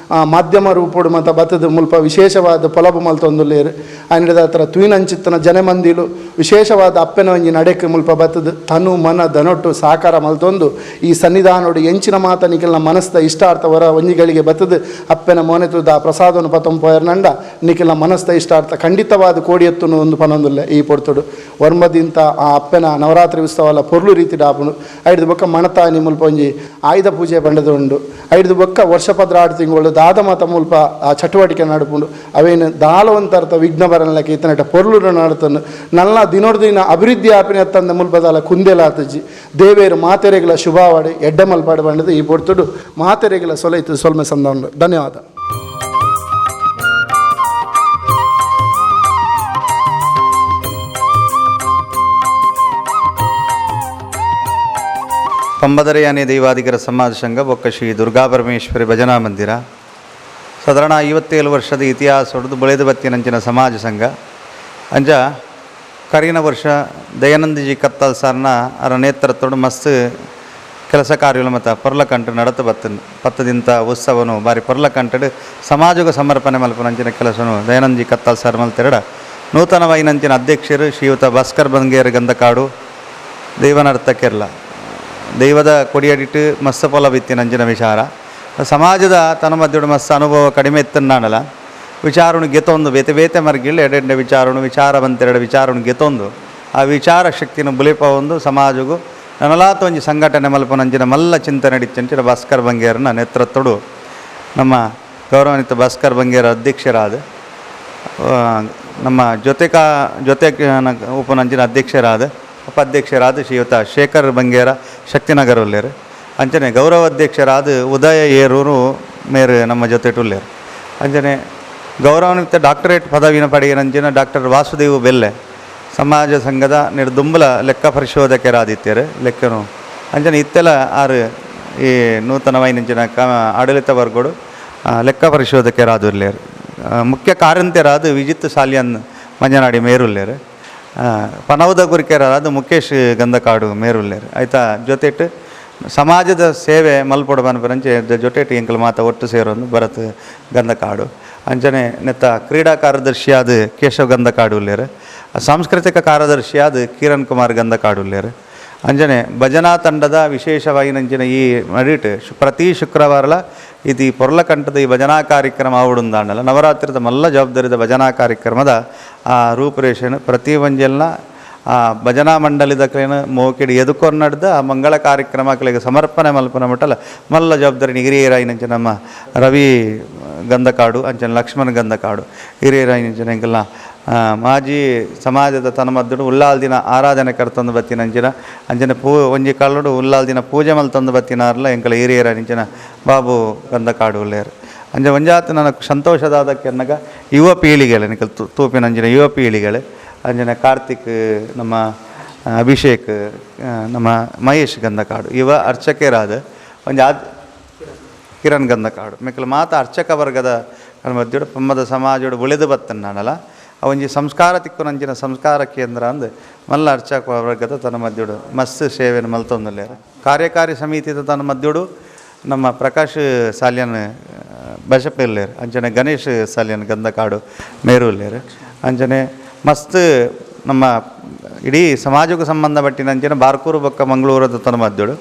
ಮಾಧ್ಯಮ ರೂಪೋಡು ಮತ್ತು ಬತ್ತದ ಮುಲ್ಪ ವಿಶೇಷವಾದ ಪೊಲಬು ಮಲ್ತೊಂದುಲ್ಲೇರು ಆಯ್ನದ ಹತ್ರ ತುಯಿನಂಚಿತ್ತನ ಜನಮಂದಿಲು ವಿಶೇಷವಾದ ಅಪ್ಪನ ಒಂಜಿ ನಡೆಕ್ಕೆ ಮುಲ್ಪ ಬತ್ತದ ತನು ಮನ ದನೊಟ್ಟು ಸಾಕಾರ ಮಲ್ತೊಂದು ಈ ಸನ್ನಿಧಾನೋಡು ಎಂಚಿನ ಮಾತ ನಿಖಿಲ್ನ ಮನಸ್ದ ಇಷ್ಟಾರ್ಥ ಹೊರ ಒಂಜಿಗಳಿಗೆ ಬತ್ತದ ಅಪ್ಪನ ಮೋನೆತುದ ಆ ಪ್ರಸಾದವನ್ನು ಪತಂಪೋಯರ್ನಂಡ ನಿಖಿಲ್ನ ಮನಸ್ದ ಇಷ್ಟಾರ್ಥ ಖಂಡಿತವಾದ ಕೋಡಿಯತ್ತುನು ಒಂದು ಪನೊಂದುಲ್ಲ ಈ ಪೊಡ್ತುಡು ವರ್ಮದಿಂತ ಆ ಅಪ್ಪನ ನವರಾತ್ರಿ ಉತ್ಸವಲ್ಲ ಪೊರ್ಲು ರೀತಿ ಡಾಪುಂಡು ಐದು ಬೊಕ್ಕ ಮಣತಾನಿ ಮುಲ್ಪ ಒಂಜಿ ಆಯುಧ ಪೂಜೆ ಬಂಡದು ಉಂಡು ಐದು ಬೊಕ್ಕ ವರ್ಷಪದ್ರ ಆಡು ತಿಂಗಳು ದಾದ ಮಾತ ಮುಲ್ಪ ಆ ಚಟುವಟಿಕೆ ನಡುಪುಂಡು ಅವೇನು ದಾಲವಂತರ್ಥ ವಿಘ್ನ ಬರಲಿಕ್ಕೆ ಇತನಟ ಪೊರ್ಲು ನಡುತ್ತನ್ನು ನಲ್ಲ ದಿನೋರ್ದಿನ ಅಭಿವೃದ್ಧಿ ಆಪಿನ ತಂದ ಮುಲ್ಪದಾಲ ಕುಂದೆಲಾತಜ್ಜಿ ದೇವೇರು ಮಾತೆರೆಗಳ ಶುಭಾವಾಡಿ ಎಡ್ಡ ಮಲ್ಪಾಡು ಬಂಡದು ಈ ಪೊಡ್ತುಡು ಮಾತೆರೆಗಳ ಸೊಲೈತು ಸೊಲ್ಮೆ ಸಂದ ಉಂಡು. ಧನ್ಯವಾದ. ಪಂಬದರಯಾನೆ ದೈವಾದಿಗರ ಸಮಾಜ ಸಂಘ ಬೊಕ್ಕ ಶ್ರೀ ದುರ್ಗಾಪರಮೇಶ್ವರಿ ಭಜನಾ ಮಂದಿರ ಸಾಧಾರಣ 57 ವರ್ಷದ ಇತಿಹಾಸ ಹೊಡೆದು ಬೆಳೆದು ಬತ್ತಿನಂಚಿನ ಸಮಾಜ ಸಂಘ ಅಂಜ ಕರಿನ ವರ್ಷ ದಯಾನಂದಜಿ ಕತ್ತಲ್ ಸರ್ನ ಅವರ ನೇತೃತ್ವಡು ಮಸ್ತ್ ಕೆಲಸ ಕಾರ್ಯಗಳು ಮತ್ತು ಪೊರ್ಲಕಂಟು ನಡತ ಪತ್ತದಿಂತ ಉತ್ಸವನು ಬಾರಿ ಪೊರ್ಲಕಂಟಡು ಸಮಾಜಕ್ಕೆ ಸಮರ್ಪಣೆ ಮಲ್ಪನಂಚಿನ ಕೆಲಸನು ದಯಾನಂದಜಿ ಕತ್ತಲ್ ಸರ್ ಮಲ್ತೆರಡ ನೂತನವೈನಂಚಿನ ಅಧ್ಯಕ್ಷರು ಶ್ರೀಯುತ ಭಾಸ್ಕರ್ ಬಂಗೇರ ಗಂಧಕಾಡು ದೈವನರ್ಥ ಕೇರಳ ದೈವದ ಕೊಡಿಯಡಿಟ್ಟು ಮಸ್ತ್ ಪೊಲ ಬಿತ್ತಿನಂಚಿನ ವಿಚಾರ ಸಮಾಜದ ತನ್ನ ಮಧ್ಯೆ ಮಸ್ತ್ ಅನುಭವ ಕಡಿಮೆ ಎತ್ತನ್ನಾಡಲ್ಲ ವಿಚಾರನು ಗೆತ್ತೊಂದು ಬೇತೆ ಬೇತೆ ಮರ್ಗಿಲ್ಲ ಎಡೆಂಡೆ ವಿಚಾರ ಬಂತೆರಡು ವಿಚಾರನು ಗೆತ್ತೊಂದು ಆ ವಿಚಾರ ಶಕ್ತಿನ ಬುಲಿಪ ಒಂದು ಸಮಾಜಗೂ ನನಲಾತ ಒಂಜಿ ಸಂಘಟನೆ ಮಲ್ಪನಂಚಿನ ಮಲ್ಲ ಚಿಂತನೆ ನಡಿಚಂಚಿನ ಭಾಸ್ಕರ್ ಬಂಗೇರನ ನೇತೃತ್ವಡು ನಮ್ಮ ಗೌರವಾನ್ವಿತ ಭಾಸ್ಕರ್ ಬಂಗೇರ ಅಧ್ಯಕ್ಷರಾದ ನಮ್ಮ ಜೊತೆ ಉಪನಂಚಿನ ಅಧ್ಯಕ್ಷರಾದ ಉಪಾಧ್ಯಕ್ಷರಾದ ಶ್ರೀಯುತ ಶೇಖರ್ ಬಂಗೇರ ಶಕ್ತಿನಗರ ಉಲ್ಲೇರು ಅಂಚನೆ ಗೌರವ ಅಧ್ಯಕ್ಷರಾದ ಉದಯ ಏರೂರು ಮೇರು ನಮ್ಮ ಜೊತೆ ಟುಲ್ಲೇರು ಅಂಚನೆ ಗೌರವಾನ್ವಿತ ಡಾಕ್ಟರೇಟ್ ಪದವಿನ ಪಡೆಯನಂಚಿನ ಡಾಕ್ಟರ್ ವಾಸುದೇವ್ ಬೆಲ್ಲೆ ಸಮಾಜ ಸಂಘದ ನಿರ್ದುಂಬಲ ಲೆಕ್ಕ ಪರಿಶೋಧಕರಾದಿತ್ಯರು ಲೆಕ್ಕನು ಅಂಚನೆ ಇತ್ತೆಲ್ಲ ಆರು ಈ ನೂತನವೈನಂಚಿನ ಆಡಳಿತ ವರ್ಗಗಳು ಲೆಕ್ಕ ಪರಿಶೋಧಕರಾದುಲ್ಲೇರು ಮುಖ್ಯ ಕಾರ್ಯಂತ್ಯರಾದ ವಿಜಿತ್ ಸಾಲಿಯನ್ ಮಂಜನಾಡಿ ಮೇರುಲ್ಲೇರು ಪನವದ ಗುರಿಕೆರಾದ ಮುಖೇಶ್ ಗಂಧಕಾಡು ಮೇರುಲ್ಲೇರು ಆಯ್ತಾ ಜೊತೆಟ್ಟು ಸಮಾಜದ ಸೇವೆ ಮಲ್ಪೊಡ ಬನ್ಪರಂಚೆ ಜೊತೆಟ್ಟು ಎಂಕಲ್ ಮಾತ ಒಟ್ಟು ಸೇರೊಂದು ಭರತ್ ಗಂಧಕಾಡು ಅಂಚನೆ ನೆತ್ತ ಕ್ರೀಡಾ ಕಾರ್ಯದರ್ಶಿಯಾದ ಕೇಶವ್ ಗಂಧಕಾಡು ಉಲ್ಲೇರು ಸಾಂಸ್ಕೃತಿಕ ಕಾರ್ಯದರ್ಶಿಯಾದ ಕಿರಣ್ ಕುಮಾರ್ ಗಂಧಕಾಡು ಉಲ್ಲೇರು ಅಂಜನೆ ಭಜನಾ ತಂಡದ ವಿಶೇಷವಾಗಿ ನಂಚಿನ ಈ ನಡಿಟ್ ಪ್ರತಿ ಶುಕ್ರವಾರ ಇದು ಈ ಪೊರ್ಲಕಂಠದ ಈ ಭಜನಾ ಕಾರ್ಯಕ್ರಮ ಆವಡುಂದಾಂಡಲ್ಲ ನವರಾತ್ರಿದ ಮಲ್ಲ ಜವಾಬ್ದಾರಿದ ಭಜನಾ ಕಾರ್ಯಕ್ರಮದ ಆ ರೂಪುರೇಷೆನು ಪ್ರತಿ ಒಂಜೆಲ್ಲ ಆ ಭಜನಾ ಮಂಡಳಿದ ಕೈನ ಮೋಕಿಡಿ ಎದುಕೊಂಡು ನಡೆದ ಆ ಮಂಗಳ ಕಾರ್ಯಕ್ರಮಗಳಿಗೆ ಸಮರ್ಪಣೆ ಮಲ್ಪನ ಮಟ್ಟಲ್ಲ ಮಲ್ಲ ಜವಾಬ್ದಾರಿ ಹಿರಿಯರಾಯಿನಂಚ ನಮ್ಮ ರವಿ ಗಂಧಕಾಡು ಅಂಚನೆ ಲಕ್ಷ್ಮಣ್ ಗಂಧಕಾಡು ಹಿರಿಯರಾಯಿನಂಚನ ಎಂಕಲ್ಲ ಮಾಜಿ ಸಮಾಜದ ತನಮದ್ದುಡು ಉಲ್ಲಾಲ್ ದಿನ ಆರಾಧನೆ ಕರ್ತಂದು ಬತ್ತಿನಂಚಿನ ಅಂಚನೆ ಒಂಜಿ ಕಲ್ಲುಡು ಉಲ್ಲಾಲ್ ದಿನ ಪೂಜೆ ಮಲ್ತಂದು ಬತ್ತಿನಾರಲ್ಲ ಎಂಕಲ ಹಿರಿಯರ ನಿಂಚಿನ ಬಾಬು ಗಂಧಕಾಡು ಉಲ್ಲೇರು ಅಂಜೆ ಒಂಜಾತು ನನಗೆ ಸಂತೋಷದಾದಕ್ಕೆ ಅನ್ನಗ ಯುವ ಪೀಳಿಗೆಳೆ ನಿಕಲ್ ತೂಪಿನಂಚಿನ ಯುವ ಪೀಳಿಗೆಳೆ ಅಂಜನೆ ಕಾರ್ತಿಕ್ ನಮ್ಮ ಅಭಿಷೇಕ್ ನಮ್ಮ ಮಹೇಶ್ ಗಂಧಕಾಡು ಯುವ ಅರ್ಚಕರಾದ ಒಂದು ಕಿರಣ್ ಗಂಧಕಾಡು ಮಿಕ್ಕಲು ಮಾತ ಅರ್ಚಕ ವರ್ಗದ ಮಧ್ಯೆ ಪಮ್ಮದ ಸಮಾಜೋಡು ಉಳಿದು ಬತ್ತನ್ನಲ್ಲ ಅವೊಂಜಿ ಸಂಸ್ಕಾರ ತಿಕ್ಕುನಂಚಿನ ಸಂಸ್ಕಾರ ಕೇಂದ್ರ ಅಂದು ಮಲ್ಲ ಅರ್ಚಕ ವರ್ಗದ ತನ್ನ ಮಧ್ಯಡು ಮಸ್ತ್ ಸೇವೆಯನ್ನು ಮಲ್ತೊಂದಲ್ಲೇರು ಕಾರ್ಯಕಾರಿ ಸಮಿತಿದ ತನ್ನ ಮಧ್ಯಡು ನಮ್ಮ ಪ್ರಕಾಶ್ ಸಾಲ್ಯನ್ ಬಶಪಿಲ್ಲೇರು ಅಂಚನೆ ಗಣೇಶ್ ಸಾಲ್ಯನ್ ಗಂಧಕಾಡು ಮೇರುಲ್ಲೇರು ಅಂಚನೆ ಮಸ್ತ್ ನಮ್ಮ ಇಡೀ ಸಮಾಜಕ್ಕೂ ಸಂಬಂಧಪಟ್ಟಿನಂಚಿನ ಬಾರ್ಕೂರು ಬೊಕ್ಕ ಮಂಗಳೂರದ ತನ್ನ ಮಧ್ಯಡು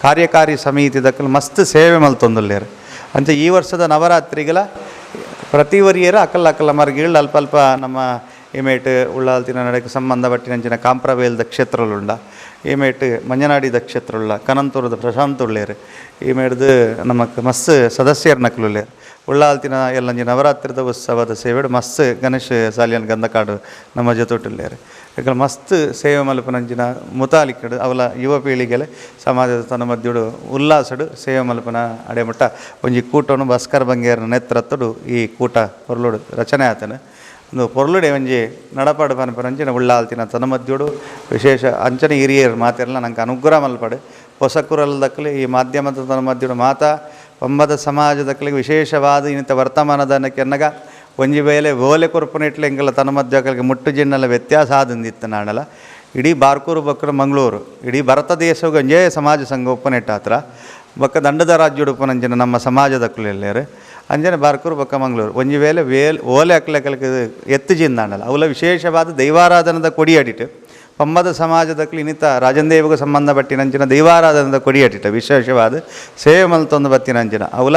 ಕಾರ್ಯಕಾರಿ ಸಮಿತಿ ದಕ್ಕಲು ಮಸ್ತ್ ಸೇವೆ ಮಲ್ತೊಂದಲ್ಲೇರು ಅಂಚೆ ಈ ವರ್ಷದ ನವರಾತ್ರಿಗಳ ಪ್ರತಿ ವರಿಯರ ಅಕ್ಕಲ್ಲ ಮರ್ಗಿಳ್ ಅಲ್ಪ ನಮ್ಮ ಏಮೇಟ್ ಉಳ್ಳಾಲ್ತಿನ ನಡೆಗೆ ಸಂಬಂಧಪಟ್ಟಿನಂಚಿನ ಕಾಂಪ್ರವೇಲ್ದ ಕ್ಷೇತ್ರಲುಂಡ ಏಮೇಟ್ ಮಂಜನಾಡಿದ ಕ್ಷೇತ್ರವುಳ್ಳ ಕನಂತೂರದ ಪ್ರಶಾಂತ್ ಉಳ್ಳೇರು ಏಮೇಡ್ದು ನಮಕ್ ಮಸ್ತ್ ಸದಸ್ಯರ ನಕಲುಳ್ಳೇರು ಉಳ್ಳಾಲ್ತಿನ ಎಲ್ಲಂಜಿ ನವರಾತ್ರಿದ ಉತ್ಸವದ ಸೇವೆಡು ಮಸ್ತ್ ಗಣೇಶ್ ಸಾಲಿಯನ್ ಗಂಧಕಾಡು ನಮ್ಮ ಜೊತೊಟ್ಟುಳ್ಳೇರು ಯಾಕಂದ್ರೆ ಮಸ್ತ್ ಸೇವೆ ಮಲ್ಪನಂಚಿನ ಮುತಾಲಿಕಡು ಅವಲ ಯುವ ಪೀಳಿಗೆಲೆ ಸಮಾಜದ ತನ್ನ ಮಧ್ಯಡು ಉಲ್ಲಾಸಡು ಸೇವೆ ಮಲ್ಪನ ಅಡೆಮಟ್ಟ ಒಂಜಿ ಕೂಟನು ಭಾಸ್ಕರ್ ಬಂಗೇರನ ನೇತೃತ್ವಡು ಈ ಕೂಟ ಪೊರ್ಲುಡು ರಚನೆ ಆತನು ಒಂದು ಪೊರ್ಲುಡೆ ಒಂಜಿ ನಡಪಾಡು ಪನಪರಂಚಿನ ಉಳ್ಳಾಲ್ತಿನ ತನ್ನ ಮಧ್ಯಡು ವಿಶೇಷ ಅಂಚನೆ ಹಿರಿಯರು ಮಾತೆಲ್ಲ ನಂಗೆ ಅನುಗ್ರಹ ಮಲ್ಪಡು ಹೊಸಕುರಲ್ದಕ್ಕಲೆ ಈ ಮಾಧ್ಯಮದ ತನ್ನ ಮಧ್ಯಡು ಮಾತಾ ಪಂಬದ ಸಮಾಜದಕ್ಕಲಿಗೆ ವಿಶೇಷವಾದ ಇನ್ನಿತ ವರ್ತಮಾನದನಕ್ಕೆ ಅನ್ನಗ ಒಂಜಿ ಬೇಲೆ ಓಲೆ ಕೊರ್ಪುನಿಟ್ಲೆ ಎಂಗೆಲ್ಲ ತನ್ನ ಮಧ್ಯಗಳಿಗೆ ಮುಟ್ಟು ಜಿನ್ನೆಲ್ಲ ವ್ಯತ್ಯಾಸ ಆದಂದಿತ್ತು ನಾಣಲ್ಲ ಇಡೀ ಬಾರ್ಕೂರು ಬಕ್ಕರ ಮಂಗಳೂರು ಇಡೀ ಭಾರತ ದೇಶವು ಒಂಜೇ ಸಮಾಜ ಸಂಘ ಒಪ್ಪನೆಟ್ಟ ಹತ್ರ ಬಕ್ಕ ದಂಡದ ರಾಜ್ಯೋಡು ಉಪನಂಚಿನ ನಮ್ಮ ಸಮಾಜದಕ್ಕಲೆಲ್ಲೇರು ಅಂಜನೆ ಬಾರ್ಕೂರು ಬೊಕ್ಕ ಮಂಗಳೂರು ಒಂಜಿ ವೇಳೆ ಓಲೆ ಅಕ್ಲೆಕ್ಕಲಿಕ್ಕೆ ಎತ್ತು ಜಿಂದಾಂಡಲ್ಲ ಅವಲ ವಿಶೇಷವಾದ ದೈವಾರಾಧನದ ಕೊಡಿಯಾಡಿಟ್ಟು ಪಂಬದ ಸಮಾಜದಕ್ಕೂ ಇನ್ನಿತ ರಾಜಂದೇವಿಗೂ ಸಂಬಂಧಪಟ್ಟಿನಂಚಿನ ದೈವಾರಾಧನದ ಕೊಡಿಯಾಟಿಟ ವಿಶೇಷವಾದ ಸೇವೆ ಮಲ್ತೊಂದು ಬತ್ತಿನಂಚಿನ ಅವಲ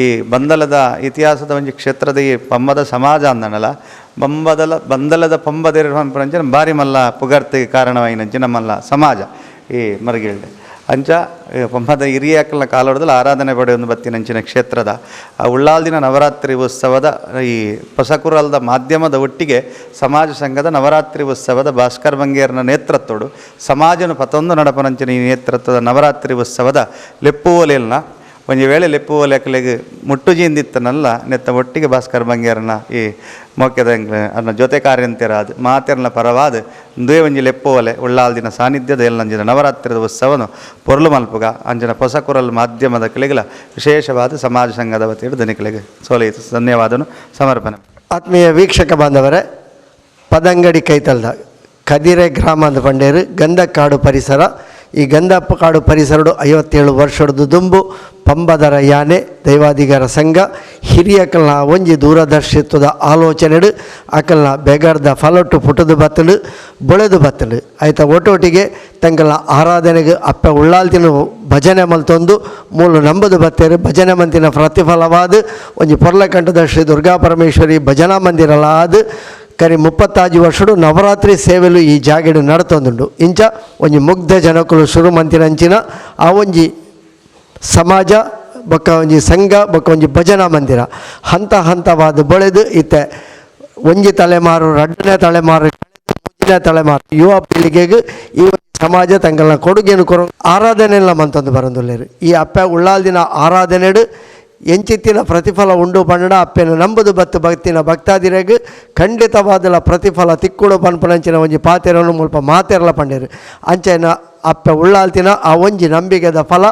ಈ ಬಂದಲದ ಇತಿಹಾಸದ ಒಂಜಿ ಕ್ಷೇತ್ರದ ಈ ಪಂಬದ ಸಮಾಜ ಅಂದನಲ್ಲ ಬಂದಲದ ಪಂಬದಿರಂಚಿನ ಬಾರಿ ಮಲ್ಲ ಪುಗರ್ತಿಗೆ ಕಾರಣವಾಯಿನಂಚಿನ ಮಲ್ಲ ಸಮಾಜ ಈ ಮರಗಿಳ್ಳೆ ಅಂಚ ಪಂಬದ ಹಿರಿಯಾಕಲ್ನ ಕಾಲೋಡದಲ್ಲಿ ಆರಾಧನೆ ಪಡೆಯೊಂದು ಬತ್ತಿನಂಚಿನ ಕ್ಷೇತ್ರದ ಆ ಉಳ್ಳಾಲ್ದಿನ ನವರಾತ್ರಿ ಉತ್ಸವದ ಈ ಹೊಸಕುರಲ್ದ ಮಾಧ್ಯಮದ ಒಟ್ಟಿಗೆ ಸಮಾಜ ಸಂಘದ ನವರಾತ್ರಿ ಉತ್ಸವದ ಭಾಸ್ಕರ್ ಬಂಗೇರ್ನ ನೇತೃತ್ವಡು ಸಮಾಜನ ಪತೊಂದು ನಡಪನಂಚಿನ ಈ ನೇತೃತ್ವದ ನವರಾತ್ರಿ ಉತ್ಸವದ ಲೆಪ್ಪುವಲೆಲ್ನ ಒಂಜಿ ವೇಳೆ ಲೆಪ್ಪುವಲೆ ಅಕ್ಕಲೆಗೆ ಮುಟ್ಟುಜಿಂದಿತ್ತನಲ್ಲ ನೆತ್ತ ಒಟ್ಟಿಗೆ ಭಾಸ್ಕರ್ ಬಂಗೇರನ ಈ ಮೋಕ್ಯದ ಅನ್ನ ಜೊತೆ ಕಾರ್ಯಂತಿರಾದ ಮಾತೆರ್ನ ಪರವಾದ ದುವೆ ಒಂಜಿ ಲೆಪ್ಪುವಲೆ ಉಳ್ಳಾಲ್ದಿನ ಸಾನ್ನಿಧ್ಯದ ಎಲ್ಲಂಜಿನ ನವರಾತ್ರಿದ ಉತ್ಸವನು ಪೊರ್ಲು ಮಲ್ಪುಗ ಅಂಜನ ಹೊಸಕುರಲ್ ಮಾಧ್ಯಮದ ಕೆಳಗಿಲ ವಿಶೇಷವಾದ ಸಮಾಜ ಸಂಘದ ವತಿಯ ದನಿಕಲೆಗೆ ಸೋಲೆಯಿತು ಧನ್ಯವಾದನು ಸಮರ್ಪಣೆ. ಆತ್ಮೀಯ ವೀಕ್ಷಕ ಬಾಂಧವರೇ, ಪದಂಗಡಿ ಕೈತಲ್ದ ಕದಿರೆ ಗ್ರಾಮ ಅಂದ ಪಂಡೇರು ಗಂಧಕಾಡು ಪರಿಸರ. ಈ ಗಂಧಕಾಡು ಪರಿಸರಡು 57 ವರ್ಷದ ದುಂಬು ಪಂಬದರ ಯಾನೆ ದೈವಾಧಿಕಾರ ಸಂಘ ಹಿರಿಯಕಲ್ನ ಒಂಜಿ ದೂರದರ್ಶಿತ್ವದ ಆಲೋಚನೆಡು ಅಕಲ್ನ ಬೆಗರ್ದ ಫಲೊಟ್ಟು ಪುಟದು ಬತ್ತಲು ಬೊಳೆದು ಬತ್ತಲು ಆಯ್ತಾ ಒಟ್ಟೊಟ್ಟಿಗೆ ತಂಗಲ ಆರಾಧನೆಗೆ ಅಪ್ಪ ಉಳ್ಳಾಲ್ತಿನ ಭಜನೆ ಮಲ್ತೊಂದು ಮೂಲು ನಂಬದು ಬತ್ತೇರು ಭಜನೆ ಮಂತಿನ ಪ್ರತಿಫಲವಾದ ಒಂಜಿ ಪೊರ್ಲಕಂಠದ ಶ್ರೀ ದುರ್ಗಾ ಪರಮೇಶ್ವರಿ ಭಜನಾ ಮಂದಿರಲಾದ ಕರಿ 35 ವರ್ಷಡು ನವರಾತ್ರಿ ಸೇವೆಲು ಈ ಜಾಗೆಡು ನಡತೊಂದುಂಡು. ಇಂಚ ಒಂಜಿ ಮುಗ್ಧ ಜನಕುಲು ಶುರು ಮಂತಿನಂಚಿನ ಆ ಒಂಜಿ ಸಮಾಜ ಬೊಕ್ಕ ಒಂಜಿ ಸಂಘ ಬೊಕ್ಕ ಒಂಜಿ ಭಜನಾ ಮಂದಿರ ಹಂತ ಹಂತವಾದ ಬೆಳೆದು ಇತ್ತೆ ಒಂಜಿ ತಲೆಮಾರು 2ನೇ ತಲೆಮಾರು 3ನೇ ತಲೆಮಾರು ಯುವ ಪೀಳಿಗೆಗೆ ಈ ಸಮಾಜ ತಂಗಲ್ನ ಕೊಡುಗೆನು ಆರಾಧನೆಲ್ಲ ಮಂತೊಂದು ಬರಂದುಲ್ಲೇರು. ಈ ಅಪ್ಪ ಉಳ್ಳಾಲ್ದಿನ ಆರಾಧನೆಡು ಎಂಚಿತ್ತಿನ ಪ್ರತಿಫಲ ಉಂಡು ಪಂಡ ಅಪ್ಪೆನ ನಂಬುದು ಬತ್ತು ಭಕ್ತಿನ ಭಕ್ತಾದಿರೆಗೆ ಖಂಡಿತವಾದಲ ಪ್ರತಿಫಲ ತಿಕ್ಕುಡು ಪನ್ಪನಂಚಿನ ಒಂಜಿ ಪಾತೆರನ್ನು ಮುಲ್ಪ ಮಾತೆರಲ ಪಂಡೇರು ಅಂಚೆನ ಅಪ್ಪ ಉಳ್ಳಾಲ್ತಿನ ಆ ಒಂಜಿ ನಂಬಿಕೆದ ಫಲ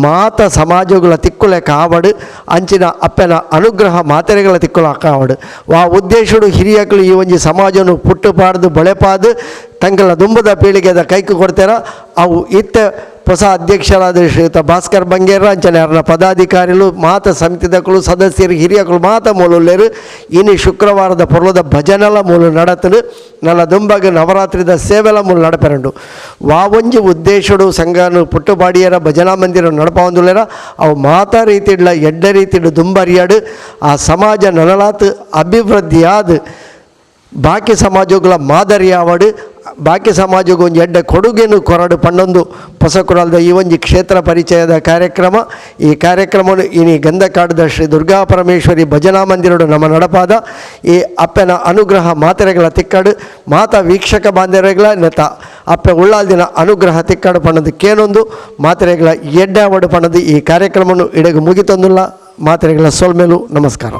ಮಾತ ಸಮಾಜಗಳ ತಿಕ್ಕುಲೆ ಕಾವಡು ಅಂಚಿನ ಅಪ್ಪನ ಅನುಗ್ರಹ ಮಾತೆರೆಗಳ ತಿಕ್ಕುಲ ಕಾವಡು ವಾ ಉದ್ದೇಶಡು ಹಿರಿಯಕಲು ಈ ಒಂಜಿ ಸಮಾಜನು ಪುಟ್ಟುಪಾಡ್ದು ಬಳೆಪಾದು ತಂಗಲ ದುಂಬದ ಪೀಳಿಗೆದ ಕೈಕು ಕೊಡ್ತಾರ ಅವು ಇತ್ತೆ ಹೊಸ ಅಧ್ಯಕ್ಷರಾದ ಶ್ರೀಯುತ ಭಾಸ್ಕರ್ ಬಂಗೇರ ಅಂಚನೆ ಅವರ ಪದಾಧಿಕಾರಿಗಳು ಮಾತ ಸಮಿತಿದಕ್ಕಳು ಸದಸ್ಯರು ಹಿರಿಯಕಳು ಮಾತ ಮೂಲರು ಇನ್ನು ಶುಕ್ರವಾರದ ಪೊರ್ಲದ ಭಜನಲ ಮೂಲ ನಡತನು ನನ್ನ ದುಂಬಗ ನವರಾತ್ರಿದ ಸೇವೆಲ ಮೂಲ ನಡಪೆರಂಡು ವಾವಂಜಿ ಉದ್ದೇಶಡು ಸಂಘನು ಪುಟ್ಟುಪಾಡಿಯರ ಭಜನಾ ಮಂದಿರ ನಡಪವಂದುಲೇರ ಅವು ಮಾತಾ ರೀತಿಡ್ಲ ಎಡ್ಡ ರೀತಿಡು ದುಂಬರಿಯಾಡು ಆ ಸಮಾಜ ನನಲಾತ್ ಅಭಿವೃದ್ಧಿಯಾದ ಬಾಕಿ ಸಮಾಜಗಳ ಮಾದರಿಯಾವಡು ಬಾಕಿ ಸಮಾಜಕ್ಕೆ ಒಂದು ಎಡ್ಡ ಕೊಡುಗೆನು ಕೊರಡು ಪಂಡೊಂದು ಹೊಸಕುರಲ್ದ ಈ ಒಂಜಿ ಕ್ಷೇತ್ರ ಪರಿಚಯದ ಕಾರ್ಯಕ್ರಮ. ಈ ಕಾರ್ಯಕ್ರಮವನ್ನು ಇನಿ ಗಂಧಕಾಡದ ಶ್ರೀ ದುರ್ಗಾ ಪರಮೇಶ್ವರಿ ಭಜನಾ ಮಂದಿರಡು ನಮ್ಮ ನಡಪಾದ ಈ ಅಪ್ಪನ ಅನುಗ್ರಹ ಮಾತೆರೆಗಳ ತಿಕ್ಕಾಡು ಮಾತಾ ವೀಕ್ಷಕ ಬಾಂಧವರೆಗಳ ನೆತ ಅಪ್ಪೆ ಉಳ್ಳಾಲ್ದಿನ ಅನುಗ್ರಹ ತಿಕ್ಕಾಡು ಪಣ್ಣದು ಕೇನೊಂದು ಮಾತೆರೆಗಳ ಎಡ್ಡ ಒಡು ಪಣ್ಣದು ಈ ಕಾರ್ಯಕ್ರಮವನ್ನು ಇಡೆಗೆ ಮುಗಿತೊಂದುಲ್ಲ ಮಾತೆರೆಗಳ ಸೋಲ್ಮೇಲು ನಮಸ್ಕಾರ.